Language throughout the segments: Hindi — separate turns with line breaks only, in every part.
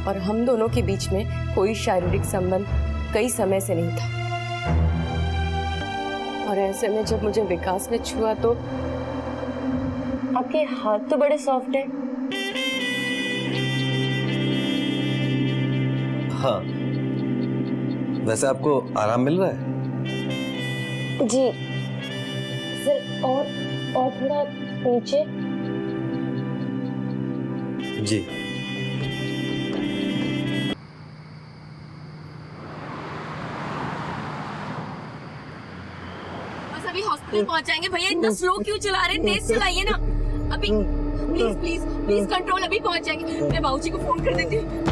और हम दोनों के बीच में कोई शारीरिक संबंध कई समय से नहीं था। और ऐसे में जब मुझे विकास ने छुआ तो आपके हाथ तो बड़े सॉफ्ट हैं।
हाँ, वैसे आपको आराम मिल रहा है?
जी सर, और थोड़ा नीचे।
जी।
बस अभी हॉस्पिटल पहुंच जाएंगे। भैया इतना स्लो क्यों चला रहे हैं? तेज चलाइए ना। अभी प्लीज प्लीज प्लीज कंट्रोल, अभी पहुंच जाएंगे। मैं बाबूजी को फोन कर देती हूँ।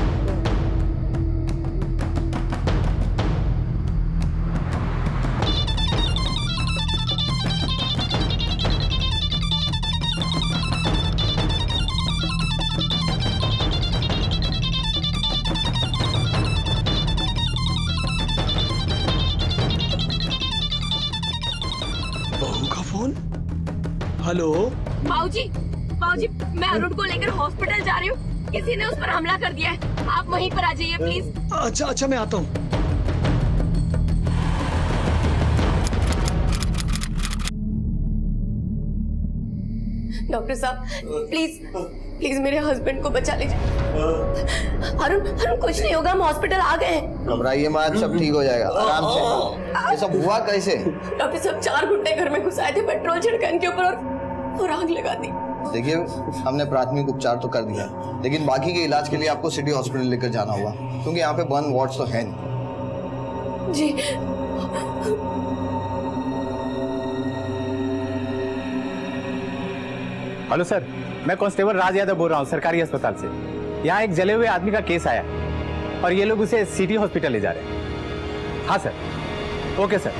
हेलो
बाबूजी, बाबूजी मैं अरुण को लेकर हॉस्पिटल जा रही हूँ। किसी ने उस पर हमला कर दिया है। आप वहीं पर आ जाइए प्लीज।
अच्छा मैं आता हूँ।
डॉक्टर साहब प्लीज प्लीज मेरे हस्बैंड को बचा लीजिए। अरुण कुछ नहीं होगा, हम हॉस्पिटल आ गए हैं।
घबराइए मत, सब ठीक हो जाएगा, आराम से। ये सब हुआ कैसे?
डॉक्टर साहब 4 घंटे घर में घुसाए थे पेट्रोल छिड़का इनके ऊपर और आग लगा दी।
देखिए, हमने प्राथमिक उपचार तो कर दिया, लेकिन बाकी के इलाज के लिए आपको सिटी हॉस्पिटल लेकर जाना होगा, क्योंकि यहाँ पे बर्न वार्ड्स तो है नहीं।
जी।
हेलो सर, मैं कांस्टेबल राज यादव बोल रहा हूँ सरकारी अस्पताल से। यहाँ एक जले हुए आदमी का केस आया और ये लोग उसे सिटी हॉस्पिटल ले जा रहे हैं। हाँ सर, ओके सर।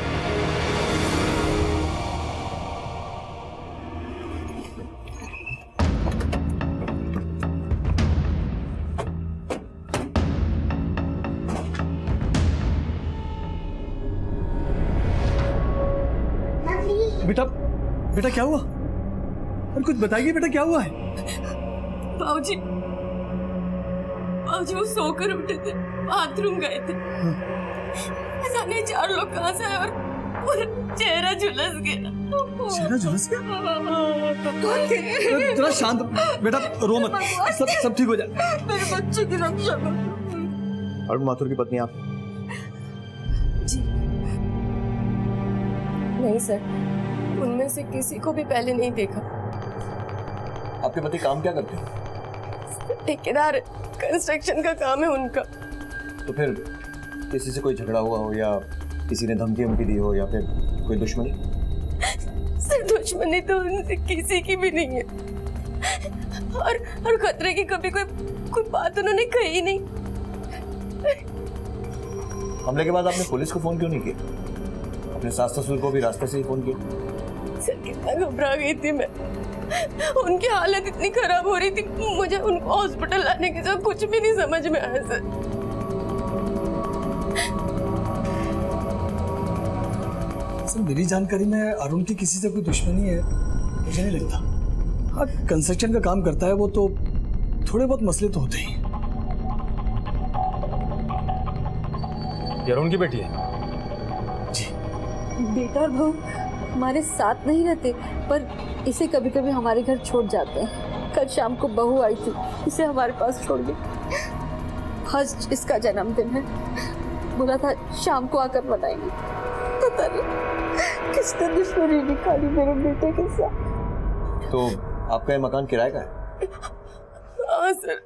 बेटा क्या हुआ? और कुछ बताइए बेटा, क्या हुआ है?
बाबूजी वो सोकर उठे थे, बाथरूम गए थे। जाने 4 लोग कहाँ से आए और पूरा चेहरा झुलस गया।
चेहरा झुलस गया? कौन थे? थोड़ा शांत बेटा, रो मत, सब ठीक हो जाए।
मेरे बच्चे की रक्षा करो।
अरुण माथुर की पत्नी आप?
जी नहीं सर, उनमें से किसी को भी पहले नहीं देखा।
आपके पति काम क्या करते हैं?
ठेकेदार, कंस्ट्रक्शन का काम है उनका।
तो फिर किसी से कोई झगड़ा हुआ हो या किसी ने धमकी दी हो या फिर कोई दुश्मनी?
सर दुश्मनी तो उनसे किसी की भी नहीं है, और खतरे की कभी कोई बात उन्होंने कही नहीं।
हमले के बाद आपने पुलिस को फोन क्यों नहीं किया? अपने सास ससुर को भी रास्ते से ही फोन किया?
सर कितना घबरा गई थी मैं, उनकी हालत इतनी खराब हो रही थी, मुझे उनको हॉस्पिटल लाने के साथ कुछ भी नहीं समझ में आया सर।
मेरी जानकारी में अरुण की किसी से कोई दुश्मनी है मुझे नहीं लगता। हाँ, कंस्ट्रक्शन का काम करता है वो, तो थोड़े बहुत मसले तो होते ही।
ये अरुण की बेटी है?
जी।
बेटा और बहू हमारे साथ नहीं रहते, पर इसे कभी कभी हमारे घर छोड़ जाते हैं। कल शाम को बहू आई थी, इसे हमारे पास छोड़ गई। आज इसका जन्मदिन है, बोला था शाम को आकर मनाएंगे। पता नहीं किसने दुश्मनी निकाली मेरे बेटे के साथ।
तो आपका ये मकान किराए का है?
हाँ सर।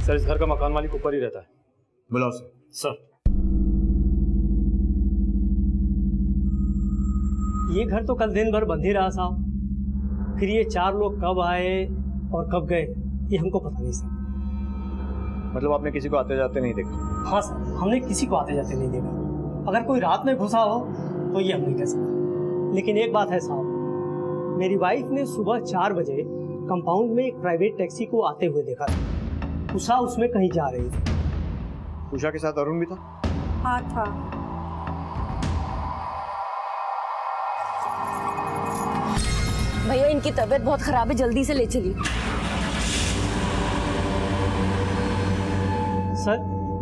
सर इस घर का मकान मालिक ऊपर ही रहता है।
बुलाओ
सर ये घर तो कल दिन भर बंद ही रहा साहब, फिर ये 4 लोग कब आए और कब गए ये हमको पता नहीं सर।
मतलब आपने किसी को आते जाते नहीं देखा?
हाँ सर, हमने किसी को आते जाते नहीं देखा। अगर कोई रात में घुसा हो तो ये हम नहीं कह सकते, लेकिन एक बात है साहब, मेरी वाइफ ने सुबह 4 बजे कंपाउंड में एक प्राइवेट टैक्सी को आते हुए देखा था। उषा उसमें कहीं जा रही थी।
उषा के साथ अरुण भी था?
हाँ था।
भैया इनकी तबीयत बहुत खराब है, जल्दी से ले चलिए।
सर,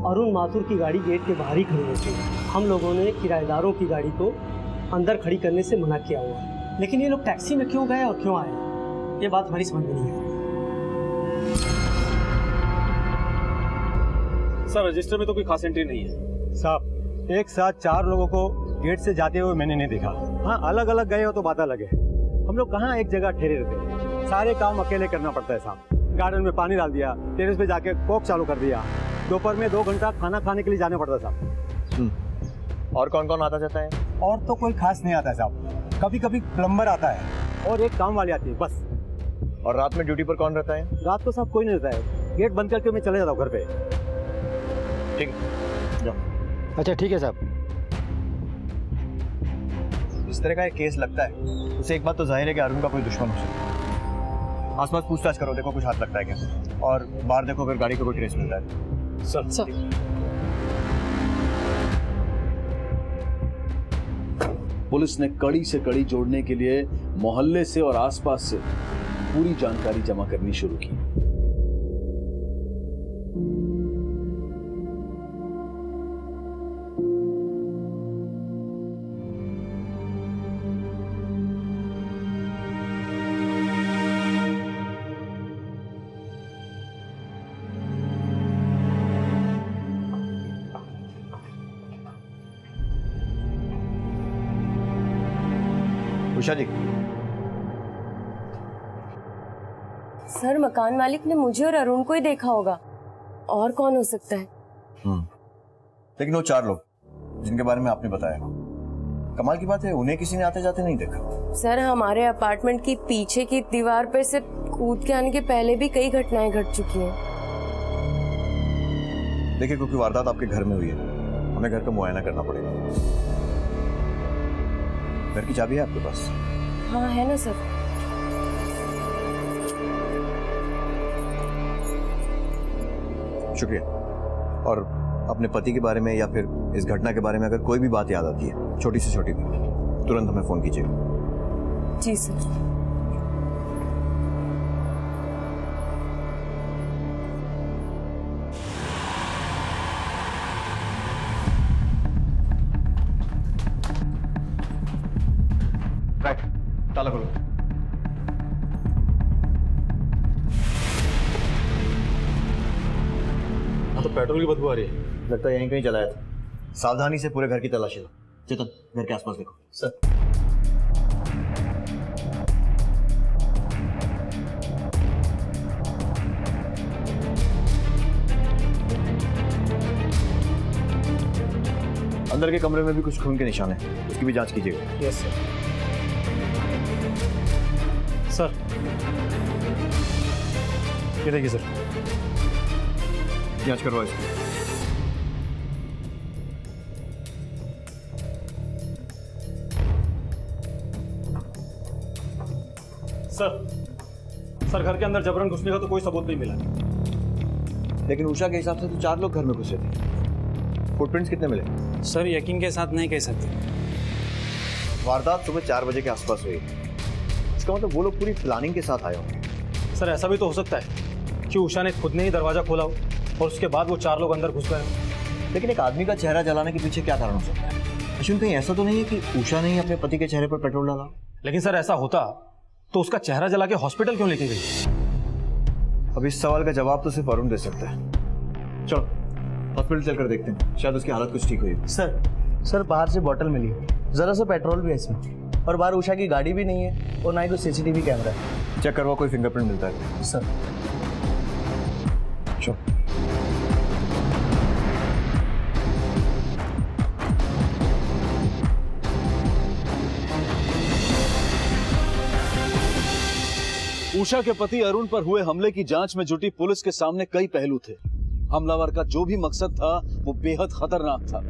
अरुण माथुर की गाड़ी गेट के बाहर ही खड़ी होती है। हम लोगों ने किराएदारों की गाड़ी को अंदर खड़ी करने से मना किया हुआ है, लेकिन ये लोग टैक्सी में क्यों गए और क्यों आए, ये बात हमारी समझ में नहीं आई।
सर रजिस्टर में तो कोई खास एंट्री नहीं है।
साहब, एक साथ 4 लोगों को गेट से जाते हुए मैंने नहीं देखा। हाँ, अलग अलग गए हो तो बात अलग है। हम लोग कहाँ एक जगह ठहरे रहते हैं, सारे काम अकेले करना पड़ता है साहब। गार्डन में पानी डाल दिया, टेरेस पे जाके कोक चालू कर दिया, दोपहर में 2 घंटा खाना खाने के लिए जाना पड़ता साहब।
और कौन कौन आता जाता है?
और तो कोई खास नहीं आता साहब, कभी कभी प्लम्बर आता है और एक काम वाली आती है बस।
और रात में ड्यूटी पर कौन रहता है?
रात को साहब कोई नहीं रहता है, गेट बंद करके मैं चले जाता हूँ घर पे।
ठीक है, जाओ।
अच्छा ठीक है साहब।
इस तरह का एक केस लगता है, उसे एक बात तो जाहिर है कि अरुण का कोई दुश्मन हो सकता है। आसपास पूछताछ करो, देखो कुछ हाथ लगता है क्या, और बाहर देखो फिर गाड़ी को कोई ट्रेस मिलता है।
सर
पुलिस ने कड़ी से कड़ी जोड़ने के लिए मोहल्ले से और आसपास से पूरी जानकारी जमा करनी शुरू की।
उषा जी,
सर मकान मालिक ने मुझे और अरुण को ही देखा होगा, और कौन हो सकता है?
लेकिन वो 4 लोग जिनके बारे में आपने बताया, कमाल की बात है उन्हें किसी ने आते जाते नहीं देखा।
सर हमारे अपार्टमेंट की पीछे की दीवार पे से कूद के आने के पहले भी कई घटनाएं घट चुकी हैं।
देखिए, क्योंकि वारदात आपके घर में हुई है, हमें घर का मुआयना करना पड़ेगा। घर की चाबी है आपके पास?
हाँ है ना सर।
शुक्रिया। और अपने पति के बारे में या फिर इस घटना के बारे में अगर कोई भी बात याद आती है, छोटी से छोटी भी, तुरंत हमें फोन कीजिएगा।
जी सर।
राइट, ताला खोलो।
तो पेट्रोल की बदबू आ रही है।
लगता है यहीं कहीं जलाया था। सावधानी से पूरे घर की तलाशी लो। चेतन, घर के आसपास देखो।
सर
अंदर के कमरे में भी कुछ खून के निशान हैं, उसकी भी जांच कीजिएगा।
Yes sir. सर ये देखिए सर,
जांच करवाओ इसकी।
सर घर के अंदर जबरन घुसने का तो कोई सबूत नहीं मिला।
लेकिन उषा के हिसाब से तो 4 लोग घर में घुसे थे। फुटप्रिंट्स कितने मिले?
सर यकीन के साथ नहीं कह सकते।
वारदात सुबह 4 बजे के आसपास हुई, इसका मतलब वो लोग पूरी प्लानिंग के साथ आए होंगे।
सर ऐसा भी तो हो सकता है कि उषा ने खुद ने ही दरवाजा खोला हो और उसके बाद वो 4 लोग अंदर घुस गए हो।
लेकिन एक आदमी का चेहरा जलाने के पीछे क्या कारण हो सकता है? अश्विन, कहीं ऐसा तो नहीं है कि उषा ने ही अपने पति के चेहरे पर पेट्रोल डाला?
लेकिन सर ऐसा होता तो उसका चेहरा जला के हॉस्पिटल क्यों लेके गई?
अब इस सवाल का जवाब तो सिर्फ अरुण दे सकता है। चलो हॉस्पिटल चलकर देखते हैं, शायद उसकी हालत कुछ ठीक हुई।
सर बाहर से बोतल मिली, जरा सा पेट्रोल भी है इसमें, और बाहर उषा की गाड़ी भी नहीं है और ना ही कोई सीसीटीवी कैमरा है।
चेक करवा, कोई फिंगरप्रिंट मिलता है?
सर
चलो।
उषा के पति अरुण पर हुए हमले की जांच में जुटी पुलिस के सामने कई पहलू थे। हमलावर का जो भी मकसद था वो बेहद खतरनाक था।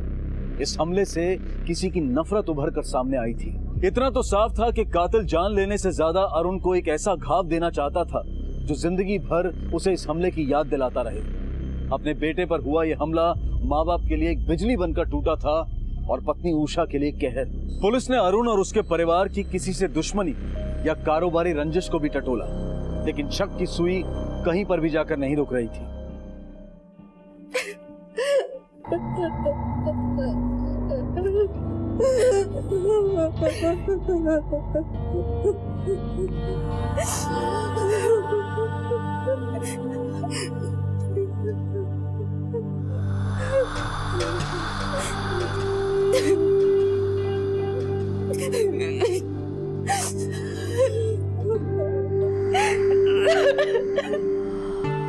इस हमले से किसी की नफरत उभर कर सामने आई थी। इतना तो साफ था कि कातिल जान लेने से ज्यादा अरुण को एक ऐसा घाव देना चाहता था जो जिंदगी भर उसे इस हमले की याद दिलाता रहे। अपने बेटे पर हुआ यह हमला माँ बाप के लिए एक बिजली बनकर टूटा था और पत्नी उषा के लिए कहर। पुलिस ने अरुण और उसके परिवार की किसी से दुश्मनी या कारोबारी रंजिश को भी टटोला, लेकिन शक की सुई कहीं पर भी जाकर नहीं रुक रही थी।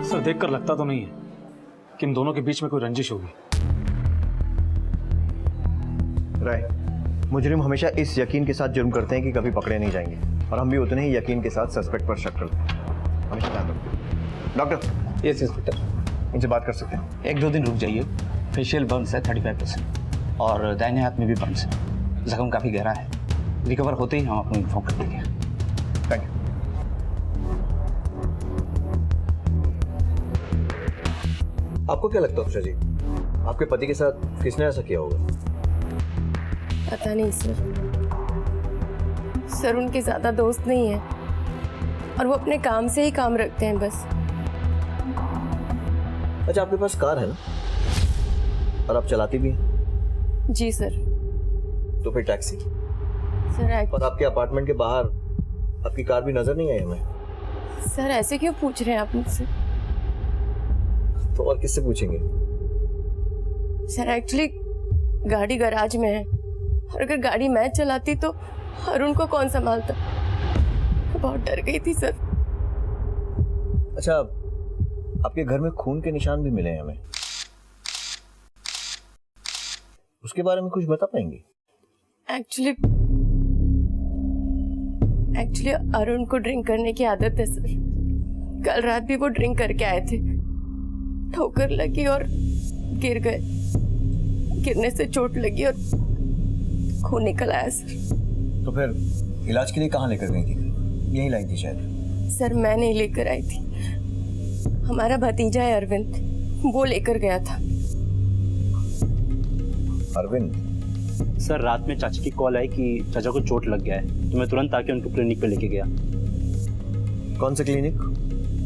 सर देखकर लगता तो नहीं है कि इन दोनों के बीच में कोई रंजिश होगी।
राय, मुजरिम हमेशा इस यकीन के साथ जुर्म करते हैं कि कभी पकड़े नहीं जाएंगे, और हम भी उतने ही यकीन के साथ सस्पेक्ट पर शक करते हैं। हमेशा ध्यान रखते। डॉक्टर।
Yes inspector.
इनसे बात कर सकते हैं?
1-2 दिन रुक जाइए। फेशियल बर्न्स है 35% और दाहिने हाथ में भी बर्न्स है। जख्म काफ़ी गहरा है। रिकवर होते ही हम आपको इन्फॉर्म कर देंगे।
Thank you. आपको क्या लगता है उषा जी, आपके पति के साथ किसने ऐसा किया होगा?
पता नहीं सर उनके ज्यादा दोस्त नहीं है और वो अपने काम से ही काम रखते हैं बस।
अच्छा, आपके पास कार है ना, और आप चलाती भी हैं?
जी सर।
तो फिर टैक्सी?
सर
और आपके अपार्टमेंट के बाहर आपकी कार भी नजर नहीं आई हमें।
सर ऐसे क्यों पूछ रहे हैं आप मुझसे?
तो और किससे पूछेंगे?
सर एक्चुअली गाड़ी गैराज में है, और अगर गाड़ी मैं चलाती तो अरुण को कौन संभालता? बहुत डर गई थी सर।
अच्छा, आपके घर में खून के निशान भी मिले हैं हमें, उसके बारे में कुछ बता पाएंगे?
एक्चुअली अरुण को ड्रिंक करने की आदत है सर। कल रात भी वो ड्रिंक करके आए थे, ठोकर लगी और गिर गए। गिरने से चोट लगी और खून निकल आया सर।
तो फिर इलाज के लिए कहाँ लेकर गई थी? यही लाई थी शायद।
सर मैं नहीं लेकर आई थी, हमारा भतीजा है अरविंद, वो लेकर गया था।
अरविंद?
सर रात में चाचा की कॉल आई कि चाचा को चोट लग गया है, तो मैं तुरंत आके उनको क्लिनिक पे लेके गया।
कौन सा क्लिनिक?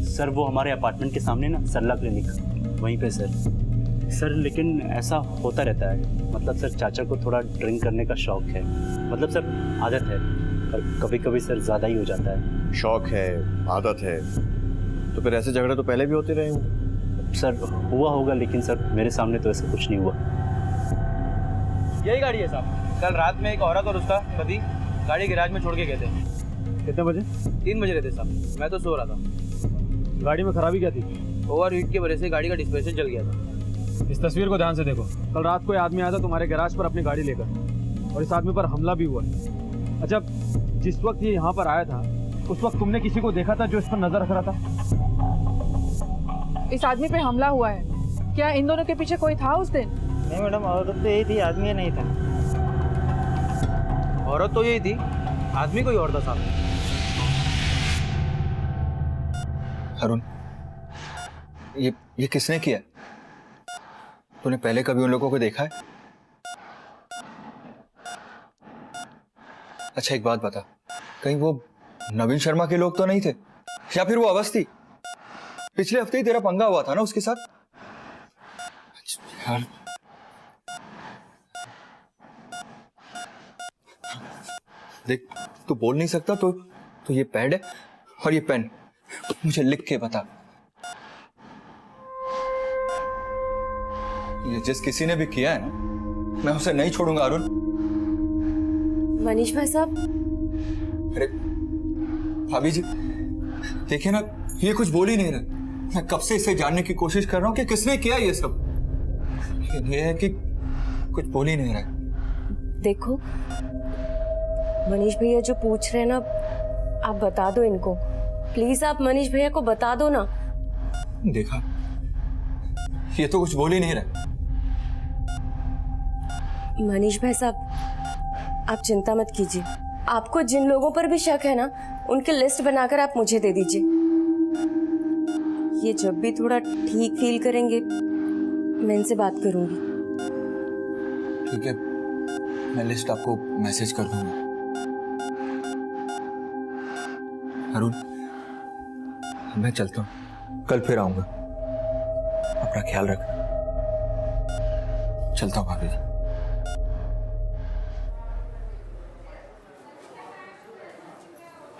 सर वो हमारे अपार्टमेंट के सामने ना, सरला क्लिनिक, वहीं पे सर लेकिन ऐसा होता रहता है, मतलब सर चाचा को थोड़ा ड्रिंक करने का शौक है, मतलब सर आदत है, पर कभी कभी सर ज़्यादा ही हो जाता है।
शौक है, आदत है, तो फिर ऐसे झगड़े तो पहले भी होते रहे होंगे।
सर हुआ होगा, लेकिन सर मेरे सामने तो ऐसा कुछ नहीं हुआ।
यही गाड़ी है साहब। कल रात में एक औरत और उसका पति गाड़ी गैराज में छोड़ के गए थे।
कितने बजे?
3 बज रहे थे साहब। मैं तो सो रहा था।
गाड़ी में खराबी क्या थी?
ओवरहीट की वजह से गाड़ी का डिस्पेंसर जल गया था।
इस तस्वीर को ध्यान से देखो। कल रात को आदमी आया था तुम्हारे गैराज पर अपनी गाड़ी लेकर, और इस आदमी पर हमला भी हुआ है। अच्छा, जिस वक्त ये यहाँ पर आया था उस वक्त तुमने किसी को देखा था जो इस पर नजर रख रहा था?
इस आदमी पे हमला हुआ है, क्या इन दोनों के पीछे कोई था उस दिन?
नहीं मैडम, औरत तो यही थी, आदमी नहीं था।
औरत तो यही थी, आदमी कोई और था साहब।
अरुण, ये किसने किया? तूने पहले कभी उन लोगों को देखा है? अच्छा एक बात बता, कहीं वो नवीन शर्मा के लोग तो नहीं थे, या फिर वो अवस्थी? पिछले हफ्ते ही तेरा पंगा हुआ था ना उसके साथ? यार देख, तू बोल नहीं सकता तो ये पैड है और ये पेन, मुझे लिख के बता। ये जिस किसी ने भी किया है ना, मैं उसे नहीं छोड़ूंगा अरुण।
मनीष भाई साहब।
अरे भाभी जी, देखिए ना, ये कुछ बोल ही नहीं रहा। मैं कब से इसे जानने की कोशिश कर रहा हूँ कि किसने किया ये सब, लेकिन ये है कि कुछ बोल ही नहीं रहा।
देखो मनीष भैया जो पूछ रहे हैं ना, आप बता दो इनको प्लीज। आप मनीष भैया को बता दो ना।
देखा, ये तो कुछ बोल ही नहीं रहा।
मनीष भाई साहब, आप चिंता मत कीजिए, आपको जिन लोगों पर भी शक है ना, उनकी लिस्ट बनाकर आप मुझे दे दीजिए। ये जब भी थोड़ा ठीक फील करेंगे मैं इनसे बात करूंगी।
ठीक है, मैं लिस्ट आपको मैसेज कर दूंगा। अरुण, मैं चलता हूँ, कल फिर आऊंगा। अपना ख्याल रखना। चलता हूँ भाभी जी।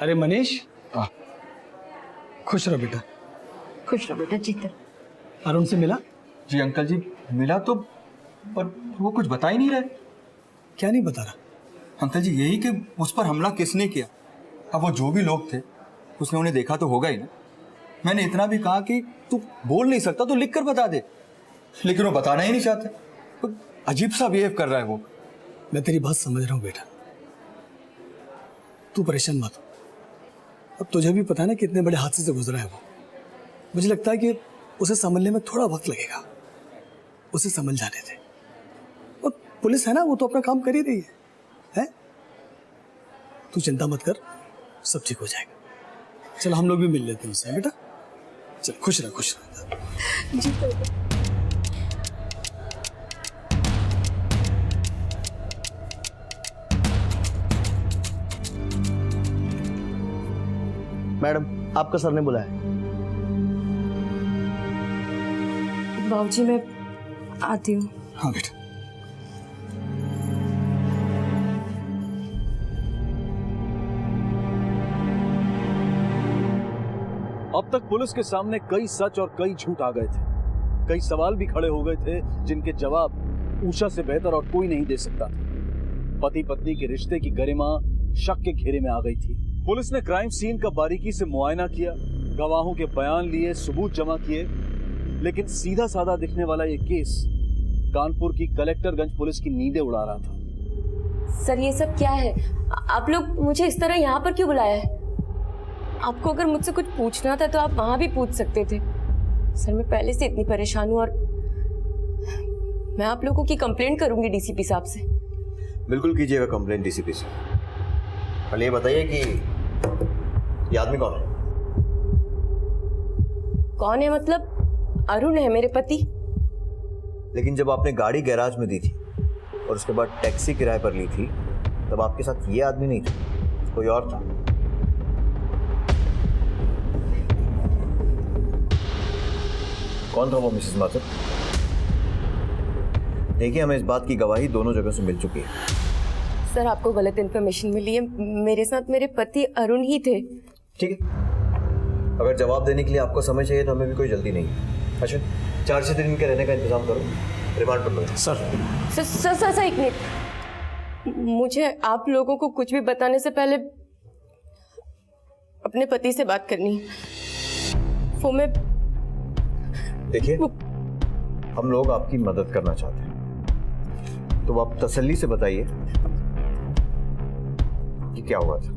अरे मनीष, खुश रहो बेटा।
खुश रहो बेटा। जीते
अरुण से मिला?
जी अंकल जी, मिला तो, पर वो कुछ बता ही नहीं रहे।
क्या नहीं बता रहा?
अंकल जी यही कि उस पर हमला किसने किया। अब वो जो भी लोग थे उसने उन्हें देखा तो होगा ही ना। मैंने इतना भी कहा कि तू बोल नहीं सकता तो लिख कर बता दे, लेकिन वो बताना ही नहीं चाहता। तो अजीब सा बिहेव कर रहा है वो।
मैं तेरी बात समझ रहा हूँ बेटा, तू परेशान मत हो। अब तुझे भी पता है ना कितने बड़े हादसे से गुजरा है वो। मुझे लगता है कि उसे संभलने में थोड़ा वक्त लगेगा। उसे संभल जाने दे। और पुलिस है ना, वो तो अपना काम कर ही रही है? तू चिंता मत कर, सब ठीक हो जाएगा। चल हम लोग भी मिल लेते हैं उससे बेटा। चल खुश रह, खुश रह।
जी
मैडम, आपका सर ने बुलाया।
बाबूजी मैं आती हूँ।
हाँ बेटा।
अब तक पुलिस के सामने कई सच और कई झूठ आ गए थे। कई सवाल भी खड़े हो गए थे जिनके जवाब उषा से बेहतर और कोई नहीं दे सकता था। पति पत्नी के रिश्ते की गरिमा शक के घेरे में आ गई थी। पुलिस ने क्राइम सीन का बारीकी से मुआयना किया, गवाहों के बयान लिए, सबूत जमा किए, लेकिन सीधा साधा दिखने वाला ये केस कानपुर की कलेक्टरगंज पुलिस की नींदें उड़ा रहा था।
सर ये सब क्या है? आप लोग मुझे इस तरह यहाँ पर क्यों बुलाया है? आपको अगर मुझसे कुछ पूछना था तो आप वहां भी पूछ सकते थे। सर मैं पहले से इतनी परेशान हूँ और मैं आप लोगों की कंप्लेंट करूंगी डीसीपी साहब से।
बिल्कुल कीजिएगा कंप्लेंट डीसीपी से। पहले ये बताइए कि ये आदमी कौन है?
कौन है मतलब? अरुण है, मेरे पति।
लेकिन जब आपने गाड़ी गैराज में दी थी और उसके बाद टैक्सी किराए पर ली थी, तब आपके साथ ये आदमी नहीं था, कोई और था। कौन था वो मिसेस माथुर? देखिए, हमें इस बात की गवाही दोनों जगह से मिल चुकी है।
सर आपको गलत इन्फॉर्मेशन मिली है। मेरे साथ मेरे पति अरुण ही थे।
ठीक है, अगर जवाब देने के लिए आपको समय चाहिए तो हमें भी कोई जल्दी नहीं है। अच्छा, 4 दिन इनके रहने का इंतजाम करो, रिमांड पर लो।
सर एक मिनट, मुझे आप लोगों को कुछ भी बताने से पहले अपने पति से बात करनी है। वो मैं
देखिए, हम लोग आपकी मदद करना चाहते हैं, तो आप तसल्ली से बताइए कि क्या हुआ था।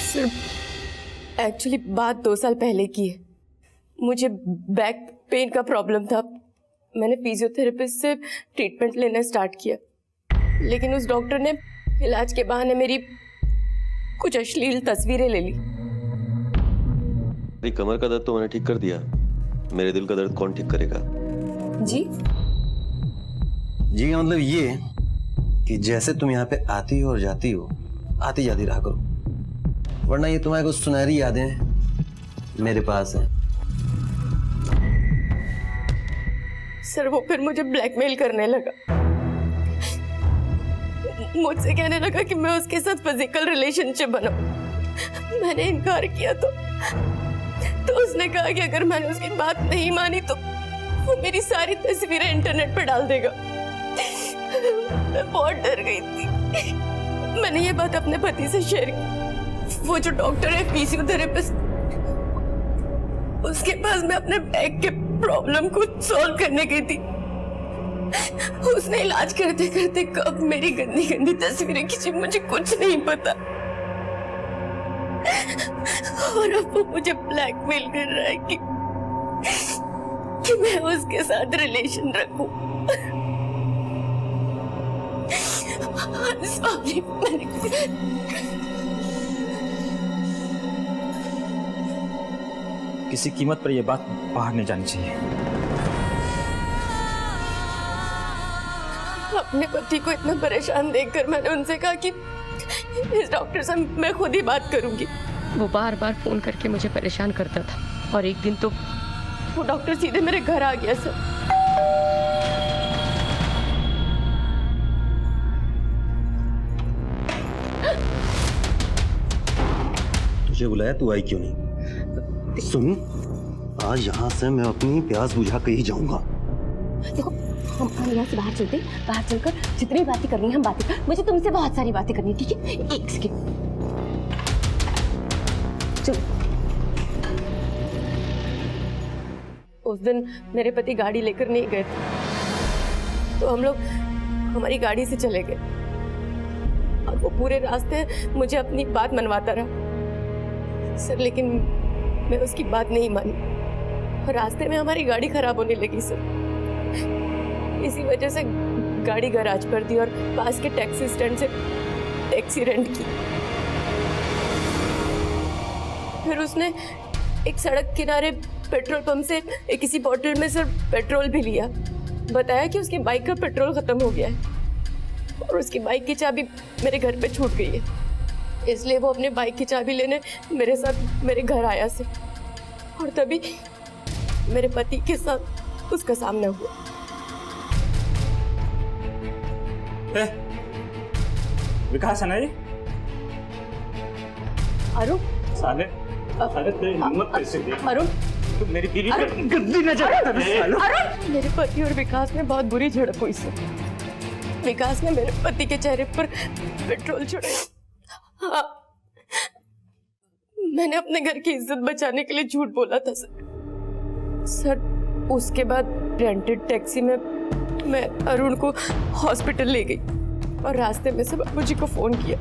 सिर्फ एक्चुअली बात 2 साल पहले की है। मुझे बैक पेन का प्रॉब्लम था। मैंने फिजियोथेरेपिस्ट से ट्रीटमेंट लेना स्टार्ट किया, लेकिन उस डॉक्टर ने इलाज के बहाने मेरी कुछ अश्लील तस्वीरें ले ली।
मेरी कमर का दर्द तो मैंने ठीक कर दिया, मेरे दिल का दर्द कौन ठीक करेगा?
जी
का मतलब ये कि जैसे तुम यहाँ पे आती हो और जाती हो, आती जाती रहा करो, वरना ये तुम्हारी कुछ सुनहरी यादें मेरे पास हैं।
सर वो फिर मुझे ब्लैकमेल करने लगा। मुझसे कहने लगा कि मैं उसके साथ फिजिकल रिलेशनशिप बनाऊं। मैंने इनकार किया तो उसने कहा कि अगर मैंने उसकी बात नहीं मानी तो वो मेरी सारी तस्वीरें इंटरनेट पर डाल देगा। मैं बहुत डर गई थी। मैंने ये बात अपने पति से शेयर की। वो जो डॉक्टर है, फिजियोथेरेपिस्ट, उसके पास मैं अपने बैक के प्रॉब्लम को सॉल्व करने गई थी। उसने इलाज करते करते कब मेरी गंदी गंदी तस्वीरें खींची मुझे कुछ नहीं पता। और अब वो मुझे ब्लैकमेल कर रहा है कि मैं उसके साथ रिलेशन रखूं। सॉरी,
किसी कीमत पर यह बात बाहर नहीं जानी चाहिए।
अपने पति को इतना परेशान देखकर मैंने उनसे कहा कि इस डॉक्टर से मैं खुद ही बात करूंगी। वो बार बार फोन करके मुझे परेशान करता था और एक दिन तो वो डॉक्टर सीधे मेरे घर आ गया सर।
तुझे बुलाया, तू आई क्यों नहीं? सुन, आज यहाँ से मैं अपनी प्यास बुझा के ही जाऊंगा।
देखो, हम यहाँ से बाहर चलते, बाहर चलकर जितनी बातें करनी है हम बातें कर। मुझे तुमसे बहुत सारी बातें करनी, ठीक है? एक सेकंड, चलो।
उस दिन मेरे पति गाड़ी लेकर नहीं गए थे, तो हम लोग हमारी गाड़ी से चले गए और वो पूरे रास्ते मुझे अपनी बात मनवाता रहा सर, लेकिन मैं उसकी बात नहीं मानी और रास्ते में हमारी गाड़ी खराब होने लगी सर। इसी वजह से गाड़ी गैराज पर दी और पास के टैक्सी स्टैंड से टैक्सी रेंट की। फिर उसने एक सड़क किनारे पेट्रोल पंप से किसी बोतल में सर पेट्रोल भी लिया। बताया कि उसकी बाइक का पेट्रोल खत्म हो गया है और उसकी बाइक की चाबी मेरे घर पे छूट गई है, इसलिए वो अपने बाइक की चाबी लेने मेरे साथ मेरे घर आया सर। और तभी मेरे पति के साथ उसका सामना हुआ।
विकास है ना ये?
अरुण,
साले तेरी हिम्मत कैसे दी?
अरुण,
तू मेरी बीवी पे गंदी नजर आता है।
अरुण, मेरे पति और विकास में बहुत बुरी झड़प हुई सर। विकास ने मेरे पति के चेहरे पर पेट्रोल छिड़का। हाँ, मैंने अपने घर की इज्जत बचाने के लिए झूठ बोला था सर। उसके बाद रेंटेड टैक्सी में मैं अरुण को हॉस्पिटल ले गई और रास्ते में से बाबूजी को फोन किया।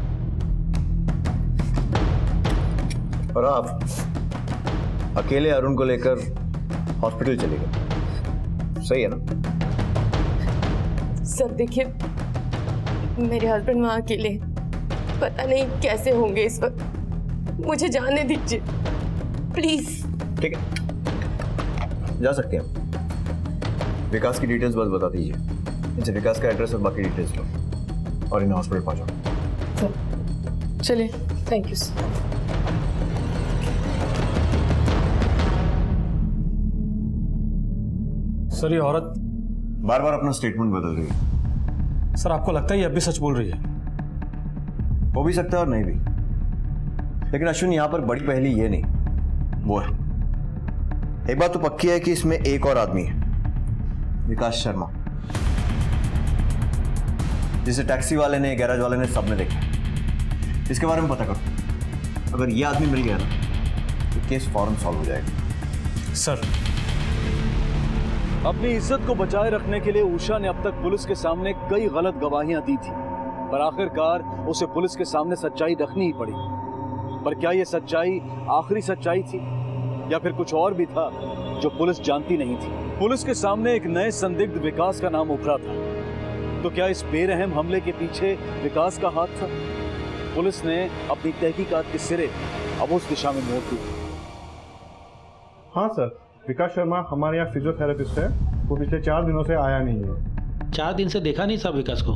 और आप अकेले अरुण को लेकर हॉस्पिटल चले गए, सही है ना?
सर देखिए, मेरे हस्बैंड वहाँ अकेले, पता नहीं कैसे होंगे इस वक्त। मुझे जाने दीजिए प्लीज।
ठीक है, जा सकते हैं। विकास की डिटेल्स बस बता दीजिए। इनसे विकास का एड्रेस और बाकी डिटेल्स लो और इन्हें हॉस्पिटल पहुंचाओ।
चलिए, थैंक यू सर।
सर, ये औरत
बार बार अपना स्टेटमेंट बदल रही है।
सर, आपको लगता है ये अब भी सच बोल रही है?
हो भी सकता है और नहीं भी, लेकिन अश्विन यहाँ पर बड़ी पहेली ये नहीं, वो है। एक बात तो पक्की है कि इसमें एक और आदमी है, विकास शर्मा, जिसे टैक्सी वाले ने, गैराज वाले ने, सबने देखा। इसके बारे में पता करो। अगर ये आदमी मिल गया ना तो केस फौरन सॉल्व हो जाएगा।
सर,
अपनी इज्जत को बचाए रखने के लिए उषा ने अब तक पुलिस के सामने कई गलत गवाहियां दी थी, पर आखिरकार उसे पुलिस के सामने सच्चाई रखनी ही पड़ी। पर क्या यह सच्चाई आखिरी सच्चाई थी या फिर कुछ और भी था जो पुलिस जानती नहीं थी? पुलिस के सामने एक नए संदिग्ध विकास का नाम उभरा था, तो क्या इस बेरहम हमले के पीछे विकास का हाथ था? पुलिस ने अपनी तहकीकात के सिरे अब उस दिशा में मोड़ दी।
हाँ सर, विकास शर्मा हमारे यहाँ फिजियोथेरेपिस्ट है। वो पिछले 4 दिनों से आया नहीं है।
4 दिन से देखा नहीं साहब विकास को।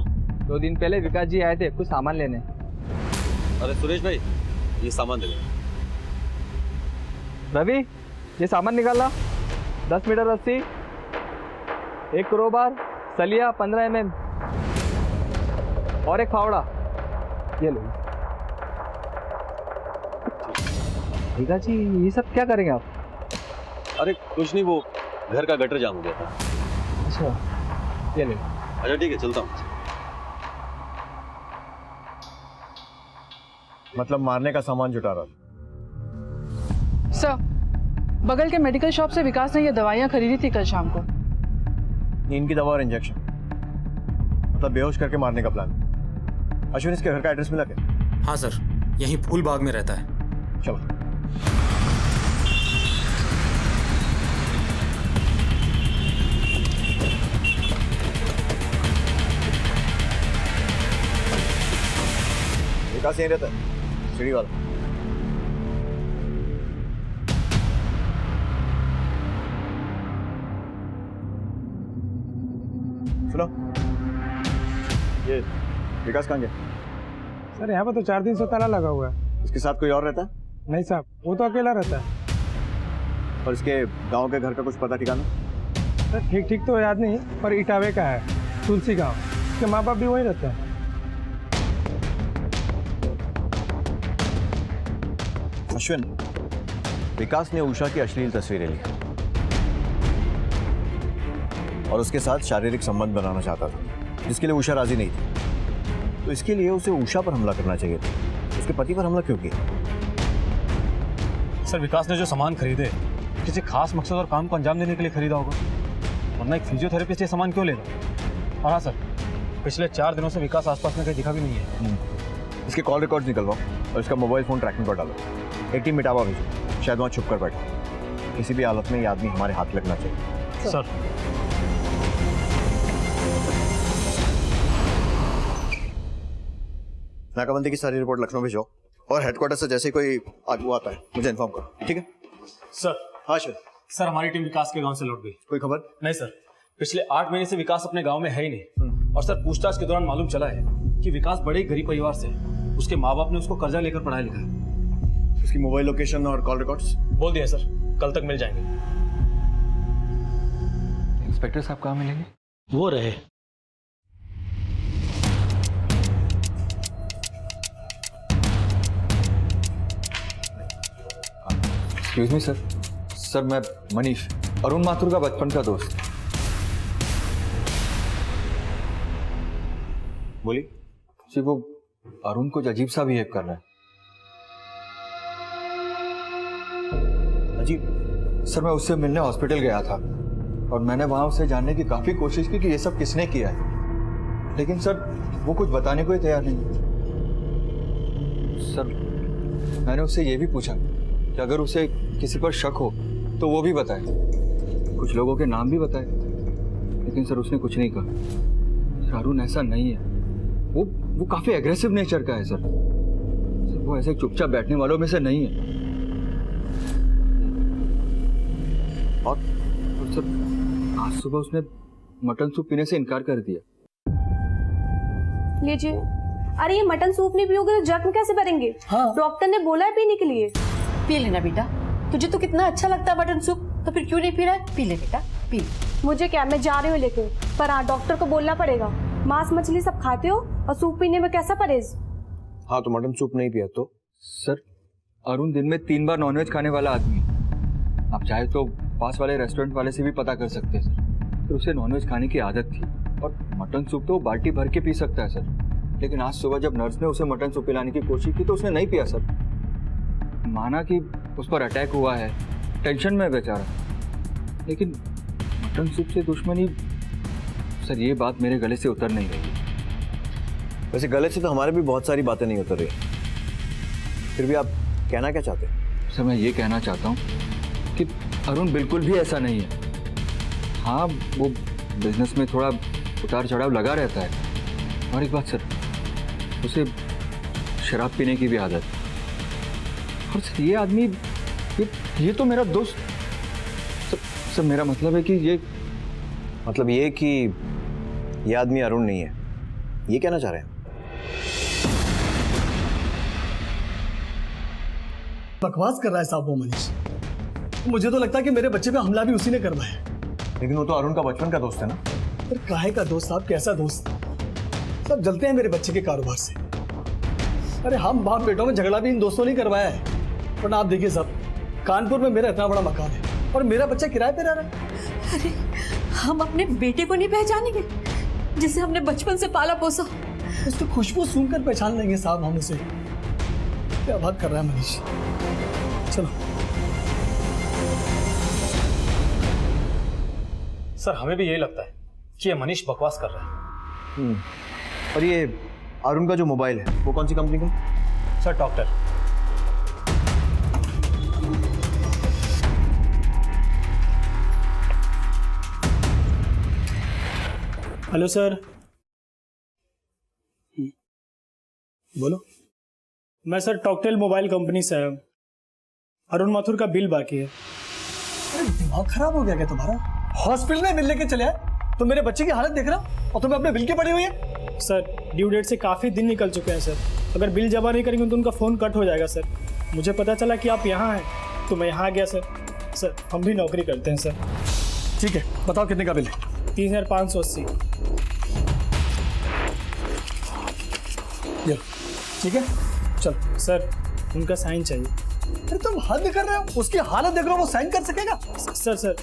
2 दिन पहले विकास जी आए थे कुछ सामान लेने।
अरे सुरेश भाई, ये सामान दे दो।
रवि, ये सामान निकाला। 10 मीटर रस्सी, 1 क्रोबार, सलिया 15 mm और एक फावड़ा। ये लो। विकास जी, ये सब क्या करेंगे आप?
अरे कुछ नहीं, वो घर का गटर जाम हो गया था।
अच्छा, ये ले।
अच्छा ठीक है, चलता हूँ।
मतलब मारने का सामान जुटा रहा था।
सर, बगल के मेडिकल शॉप से विकास ने ये दवाइयाँ खरीदी थी कल शाम को।
नींद की दवा और इंजेक्शन, मतलब बेहोश करके मारने का प्लान। अश्विन, इसके घर का एड्रेस मिला क्या?
हाँ सर, यहीं फूल बाग में रहता है।
चलो।
विकास यहीं रहता है, सीढ़ी वाला। सुनो, ये विकास कहाँ गया?
सर यहाँ पर तो 4 दिन से ताला लगा हुआ है।
इसके साथ कोई और रहता है?
नहीं साहब, वो तो अकेला रहता है।
और इसके गांव के घर का कुछ पता ठिकाना?
सर ठीक ठीक तो याद नहीं, पर इटावे का है, तुलसी गांव। उसके माँ बाप भी वहीं रहते हैं।
अश्विन, विकास ने उषा की अश्लील तस्वीरें ली और उसके साथ शारीरिक संबंध बनाना चाहता था, जिसके लिए उषा राजी नहीं थी। तो इसके लिए उसे उषा पर हमला करना चाहिए था। उसके पति पर हमला क्यों किया?
सर विकास ने जो सामान खरीदे किसी खास मकसद और काम को अंजाम देने के लिए खरीदा होगा, वरना एक फिजियोथेरेपिस्ट ये सामान क्यों लेगा? और हाँ सर, पिछले 4 दिनों से विकास आसपास में कहीं दिखा भी नहीं है।
इसके कॉल रिकॉर्ड्स निकलवाओ और इसका मोबाइल फोन ट्रैकिंग पर डालो। एक टीम मिटावा भेजो, शायद वहाँ छुप कर बैठा। किसी भी हालत में ये आदमी हमारे हाथ लगना चाहिए।
सर
नाकाबंदी की सारी रिपोर्ट लखनऊ भेजो और हेडक्वार्टर से जैसे ही कोई आगू आता है मुझे इन्फॉर्म करो, ठीक है?
सर।
हाँ सर।
सर हमारी टीम विकास के गांव से लौट गई।
कोई खबर?
नहीं सर, पिछले 8 महीने से विकास अपने गांव में है ही नहीं। और सर पूछताछ के दौरान मालूम चला है कि विकास बड़े गरीब परिवार से, उसके माँ बाप ने उसको कर्जा लेकर पढ़ाया लिखा है।
उसकी मोबाइल लोकेशन और कॉल रिकॉर्ड्स
बोल दिया सर, कल तक मिल जाएंगे।
इंस्पेक्टर साहब कहाँ मिलेंगे?
वो रहे।
Excuse me sir. सर मैं मनीष, अरुण माथुर का बचपन का दोस्त।
बोलिए।
जी वो अरुण कुछ अजीब सा बिहेव कर रहा है।
अजीब?
सर मैं उससे मिलने हॉस्पिटल गया था और मैंने वहां उसे जानने की काफी कोशिश की कि ये सब किसने किया है, लेकिन सर वो कुछ बताने को ही तैयार नहीं। सर मैंने उससे ये भी पूछा कि अगर उसे किसी पर शक हो तो वो भी बताए, कुछ लोगों के नाम भी बताए, लेकिन सर उसने कुछ नहीं कहा। सर अरुण ऐसा नहीं है, वो काफी एग्रेसिव नेचर का है सर। वो ऐसे चुपचाप बैठने वालों में से नहीं है। और सर आज सुबह उसने मटन सूप पीने से इनकार कर दिया।
लीजिए। अरे ये मटन सूप नहीं पियोगे तो जख्म कैसे भरेंगे? हाँ। डॉक्टर ने बोला है पीने के लिए।
पी लेना बेटा, तुझे तो कितना अच्छा लगता है मटन सूप, तो फिर क्यों नहीं पी रहा है? पी ले बेटा, पी।
मुझे क्या, मैं जा रही हूँ लेके, पर हाँ डॉक्टर को बोलना पड़ेगा। मांस मछली सब खाते हो और सूप पीने में कैसा परहेज?
हाँ तो मटन सूप नहीं पिया तो?
सर अरुण दिन में 3 बार नॉनवेज खाने वाला आदमी है। आप चाहे तो पास वाले रेस्टोरेंट वाले से भी पता कर सकते हैं सर। तो उसे नॉनवेज खाने की आदत थी और मटन सूप तो बाल्टी भर के पी सकता है सर। लेकिन आज सुबह जब नर्स ने उसे मटन सूप पिलाने की कोशिश की तो उसने नहीं पिया सर। माना कि उस पर अटैक हुआ है, टेंशन में बेचारा, लेकिन मटन सूप से दुश्मनी, सर ये बात मेरे गले से उतर नहीं रही।
वैसे गले से तो हमारे भी बहुत सारी बातें नहीं उतर रही, फिर भी आप कहना क्या चाहते हैं?
सर मैं ये कहना चाहता हूँ कि अरुण बिल्कुल भी ऐसा नहीं है। हाँ वो बिजनेस में थोड़ा उतार चढ़ाव लगा रहता है, और एक बात सर, उसे शराब पीने की भी आदत है। और सर ये आदमी ये तो मेरा दोस्त। सर मेरा मतलब है कि ये
कि ये आदमी अरुण नहीं है, ये कहना चाह रहे हैं?
बकवास कर रहा है साहब वो मनीष। मुझे तो लगता है कि मेरे बच्चे पे हमला भी उसी ने करवाया।
लेकिन वो तो अरुण का बचपन का दोस्त है ना।
पर काहे का दोस्त साहब, कैसा दोस्त? सब जलते हैं मेरे बच्चे के कारोबार से। अरे हम बाप बेटों में झगड़ा भी इन दोस्तों ने करवाया है। पर आप देखिए साहब, कानपुर में मेरा इतना बड़ा मकान है और मेरा बच्चा किराए पे रह रहा है।
अरे हम अपने बेटे को नहीं पहचानेंगे जिसे हमने बचपन से पाला पोसा?
उसकी खुशबू सूंघकर पहचान लेंगे साहब हम उसे। क्या बात कर रहा है मनीष। चलो
सर हमें भी यही लगता है कि ये मनीष बकवास कर रहा है।
और ये अरुण का जो मोबाइल है वो कौन सी कंपनी का?
Sir doctor.
Hello sir. बोलो।
मैं सर टॉकटेल मोबाइल कंपनी से आया हूँ। अरुण माथुर का बिल बाकी है।
अरे दिमाग खराब हो गया क्या तुम्हारा? हॉस्पिटल में मिलने के चले आए तो मेरे बच्चे की हालत देख रहा और तुम्हें अपने बिल के पड़ी हुई है।
सर ड्यू डेट से काफ़ी दिन निकल चुके हैं सर। अगर बिल जमा नहीं करेंगे तो उनका फ़ोन कट हो जाएगा सर। मुझे पता चला कि आप यहाँ हैं तो मैं यहाँ आ गया सर। सर हम भी नौकरी करते हैं सर।
ठीक है, बताओ कितने का बिल है?
3580।
ठीक है चल।
सर उनका साइन चाहिए।
अरे तुम हद कर रहे हो, उसकी हालत देख रहे हो, वो साइन कर सकेगा?
सर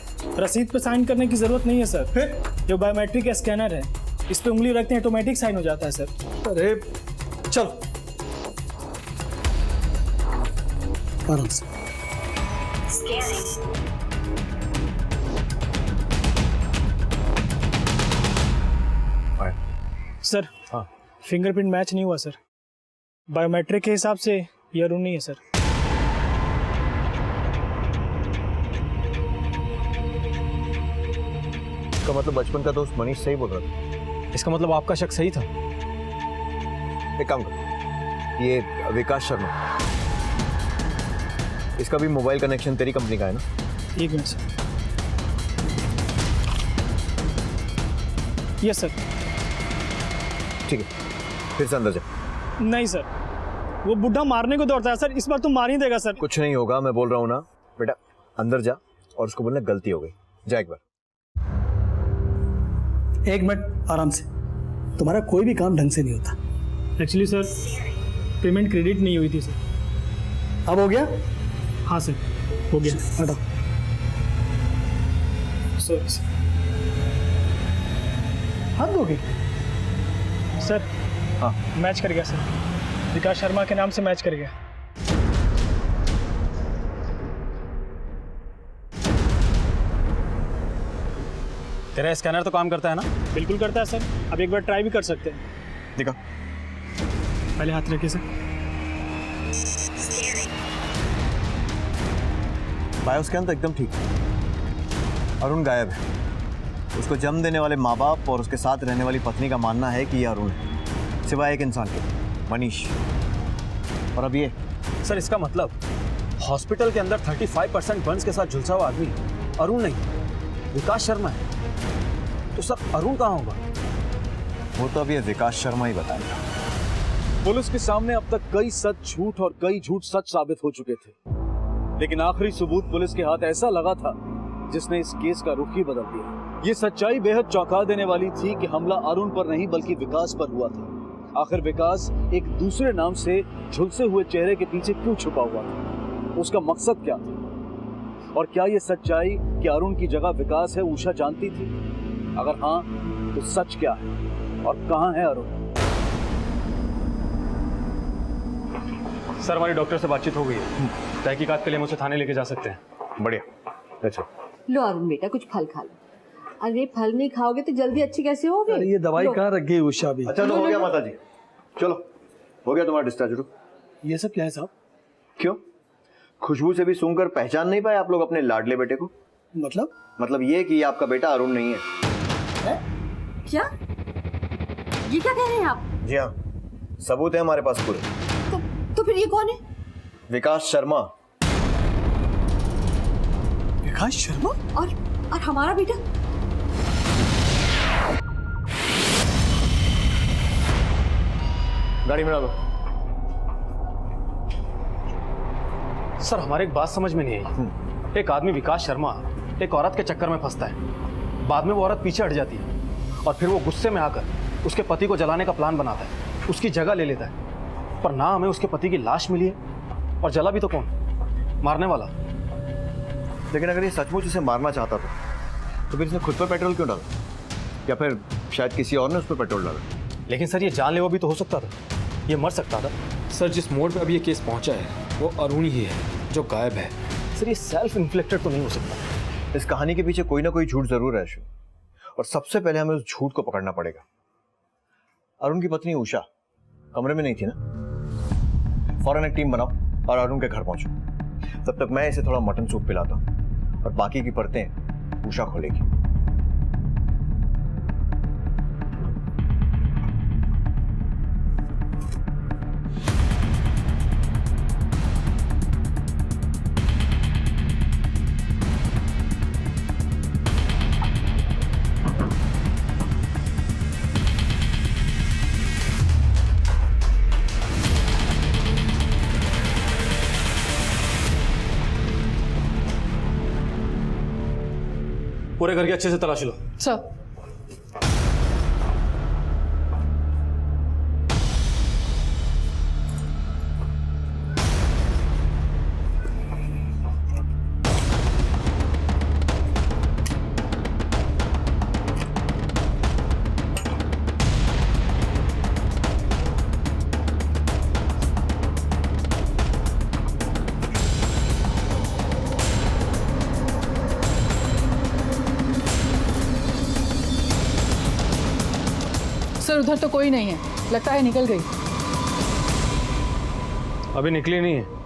रसीद पे साइन करने की जरूरत नहीं है सर।
फिर
जो बायोमेट्रिक स्कैनर है इस पे उंगली रखते हैं ऑटोमेटिक साइन हो जाता है सर।
अरे चलो आराम से।
सर हाँ फिंगरप्रिंट मैच नहीं हुआ सर। बायोमेट्रिक के हिसाब से ये अरुण नहीं है सर।
इसका मतलब बचपन का दोस्त मनीष सही बोल रहा था।
इसका मतलब आपका शक सही था।
एक काम कर, ये विकास शर्मा, इसका भी मोबाइल कनेक्शन तेरी कंपनी का है ना?
एक मिनट सर। Yes sir.
ठीक है, फिर से अंदर जा।
नहीं सर, वो बुढ़ा मारने को दौड़ता है सर। इस बार तो मार ही देगा सर।
कुछ नहीं होगा, मैं बोल रहा हूँ ना बेटा, अंदर जा और उसको बोलना गलती हो गई। जा एक बार।
एक मिनट आराम से। तुम्हारा कोई भी काम ढंग से नहीं होता।
एक्चुअली सर पेमेंट क्रेडिट नहीं हुई थी सर।
अब हो गया?
हाँ सर हो गया।
हटाओ।
सर
हद हो गई
सर।
हाँ
मैच कर गया सर। विकास शर्मा के नाम से मैच कर गया।
तेरा स्कैनर तो काम करता है ना?
बिल्कुल करता है सर। अब एक बार ट्राई भी कर सकते हैं।
दिखा।
पहले हाथ रखिए सर।
बायो स्कैन तो एकदम ठीक है। अरुण गायब है। उसको जन्म देने वाले माँ बाप और उसके साथ रहने वाली पत्नी का मानना है कि यह अरुण है, सिवाय एक इंसान के, मनीष। और अब ये
सर इसका मतलब हॉस्पिटल के अंदर 35% बर्न्स के साथ झुलसा हुआ आदमी अरुण नहीं, विकास शर्मा है। तो सर अरुण कहाँ होगा?
वो तो अब ये विकास शर्मा ही बताएगा।
पुलिस के सामने अब तक कई सच झूठ और कई झूठ सच साबित हो चुके थे, लेकिन आखिरी सबूत पुलिस के हाथ ऐसा लगा था जिसने इस केस का रुख ही बदल दिया। ये सच्चाई बेहद चौंका देने वाली थी कि हमला अरुण पर नहीं बल्कि विकास पर हुआ था। आखिर विकास एक दूसरे नाम से झुलसे हुए चेहरे के पीछे क्यों छुपा हुआ था? उसका मकसद क्या था? और क्या ये सच्चाई कि अरुण की जगह विकास है उषा जानती थी? अगर हाँ तो सच क्या है और कहाँ है अरुण?
सर हमारी डॉक्टर से बातचीत हो गई है। तहकीकात के लिए मुझे थाने लेके जा सकते हैं।
बढ़िया। अच्छा
लो अरुण बेटा कुछ फल खा लो। अरे फल नहीं खाओगे तो जल्दी अच्छी कैसे होगी?
अरे ये दवाई कहाँ रख गई उषा भी?
अच्छा तो हो गया माता जी, चलो हो गया तुम्हारा डिस्चार्ज।
ये सब क्या है साहब?
क्यों, खुशबू से भी सूंघकर पहचान नहीं पाए आप लोग अपने लाडले बेटे को? मतलब ये कि आपका बेटा अरुण नहीं है।
क्या ये क्या कह रहे हैं आप?
जी हाँ, सबूत है हमारे पास पूरे।
तो फिर ये कौन है?
विकास शर्मा।
विकास शर्मा?
और हमारा बेटा?
गाड़ी में डालो।
सर हमारे एक बात समझ में नहीं आई। एक आदमी विकास शर्मा एक औरत के चक्कर में फंसता है, बाद में वो औरत पीछे हट जाती है और फिर वो गुस्से में आकर उसके पति को जलाने का प्लान बनाता है, उसकी जगह ले लेता है। पर ना हमें उसके पति की लाश मिली है और जला भी तो कौन? मारने वाला।
लेकिन अगर ये सचमुच उसे मारना चाहता था तो फिर इसने खुद पर पेट्रोल क्यों डाला? या फिर शायद किसी और ने उस पर पेट्रोल डाला?
लेकिन सर ये जानलेवा भी तो हो सकता था, ये मर सकता था।
सर जिस मोड़ पे अभी ये केस पहुंचा है वो अरुण ही है जो गायब है।
सर ये सेल्फ इन्फ्लिक्टेड तो नहीं हो सकता।
इस कहानी के पीछे कोई ना कोई झूठ जरूर है अशु, और सबसे पहले हमें उस झूठ को पकड़ना पड़ेगा। अरुण की पत्नी उषा कमरे में नहीं थी ना? फौरन एक टीम बनाओ और अरुण के घर पहुंचो। तब तक मैं इसे थोड़ा मटन सूप पिलाता हूं और बाकी की परतें उषा खोलेगी।
पूरे घर की अच्छे से तलाशी लो।
सर। सर उधर तो कोई नहीं है, लगता है निकल गई।
अभी निकली नहीं है।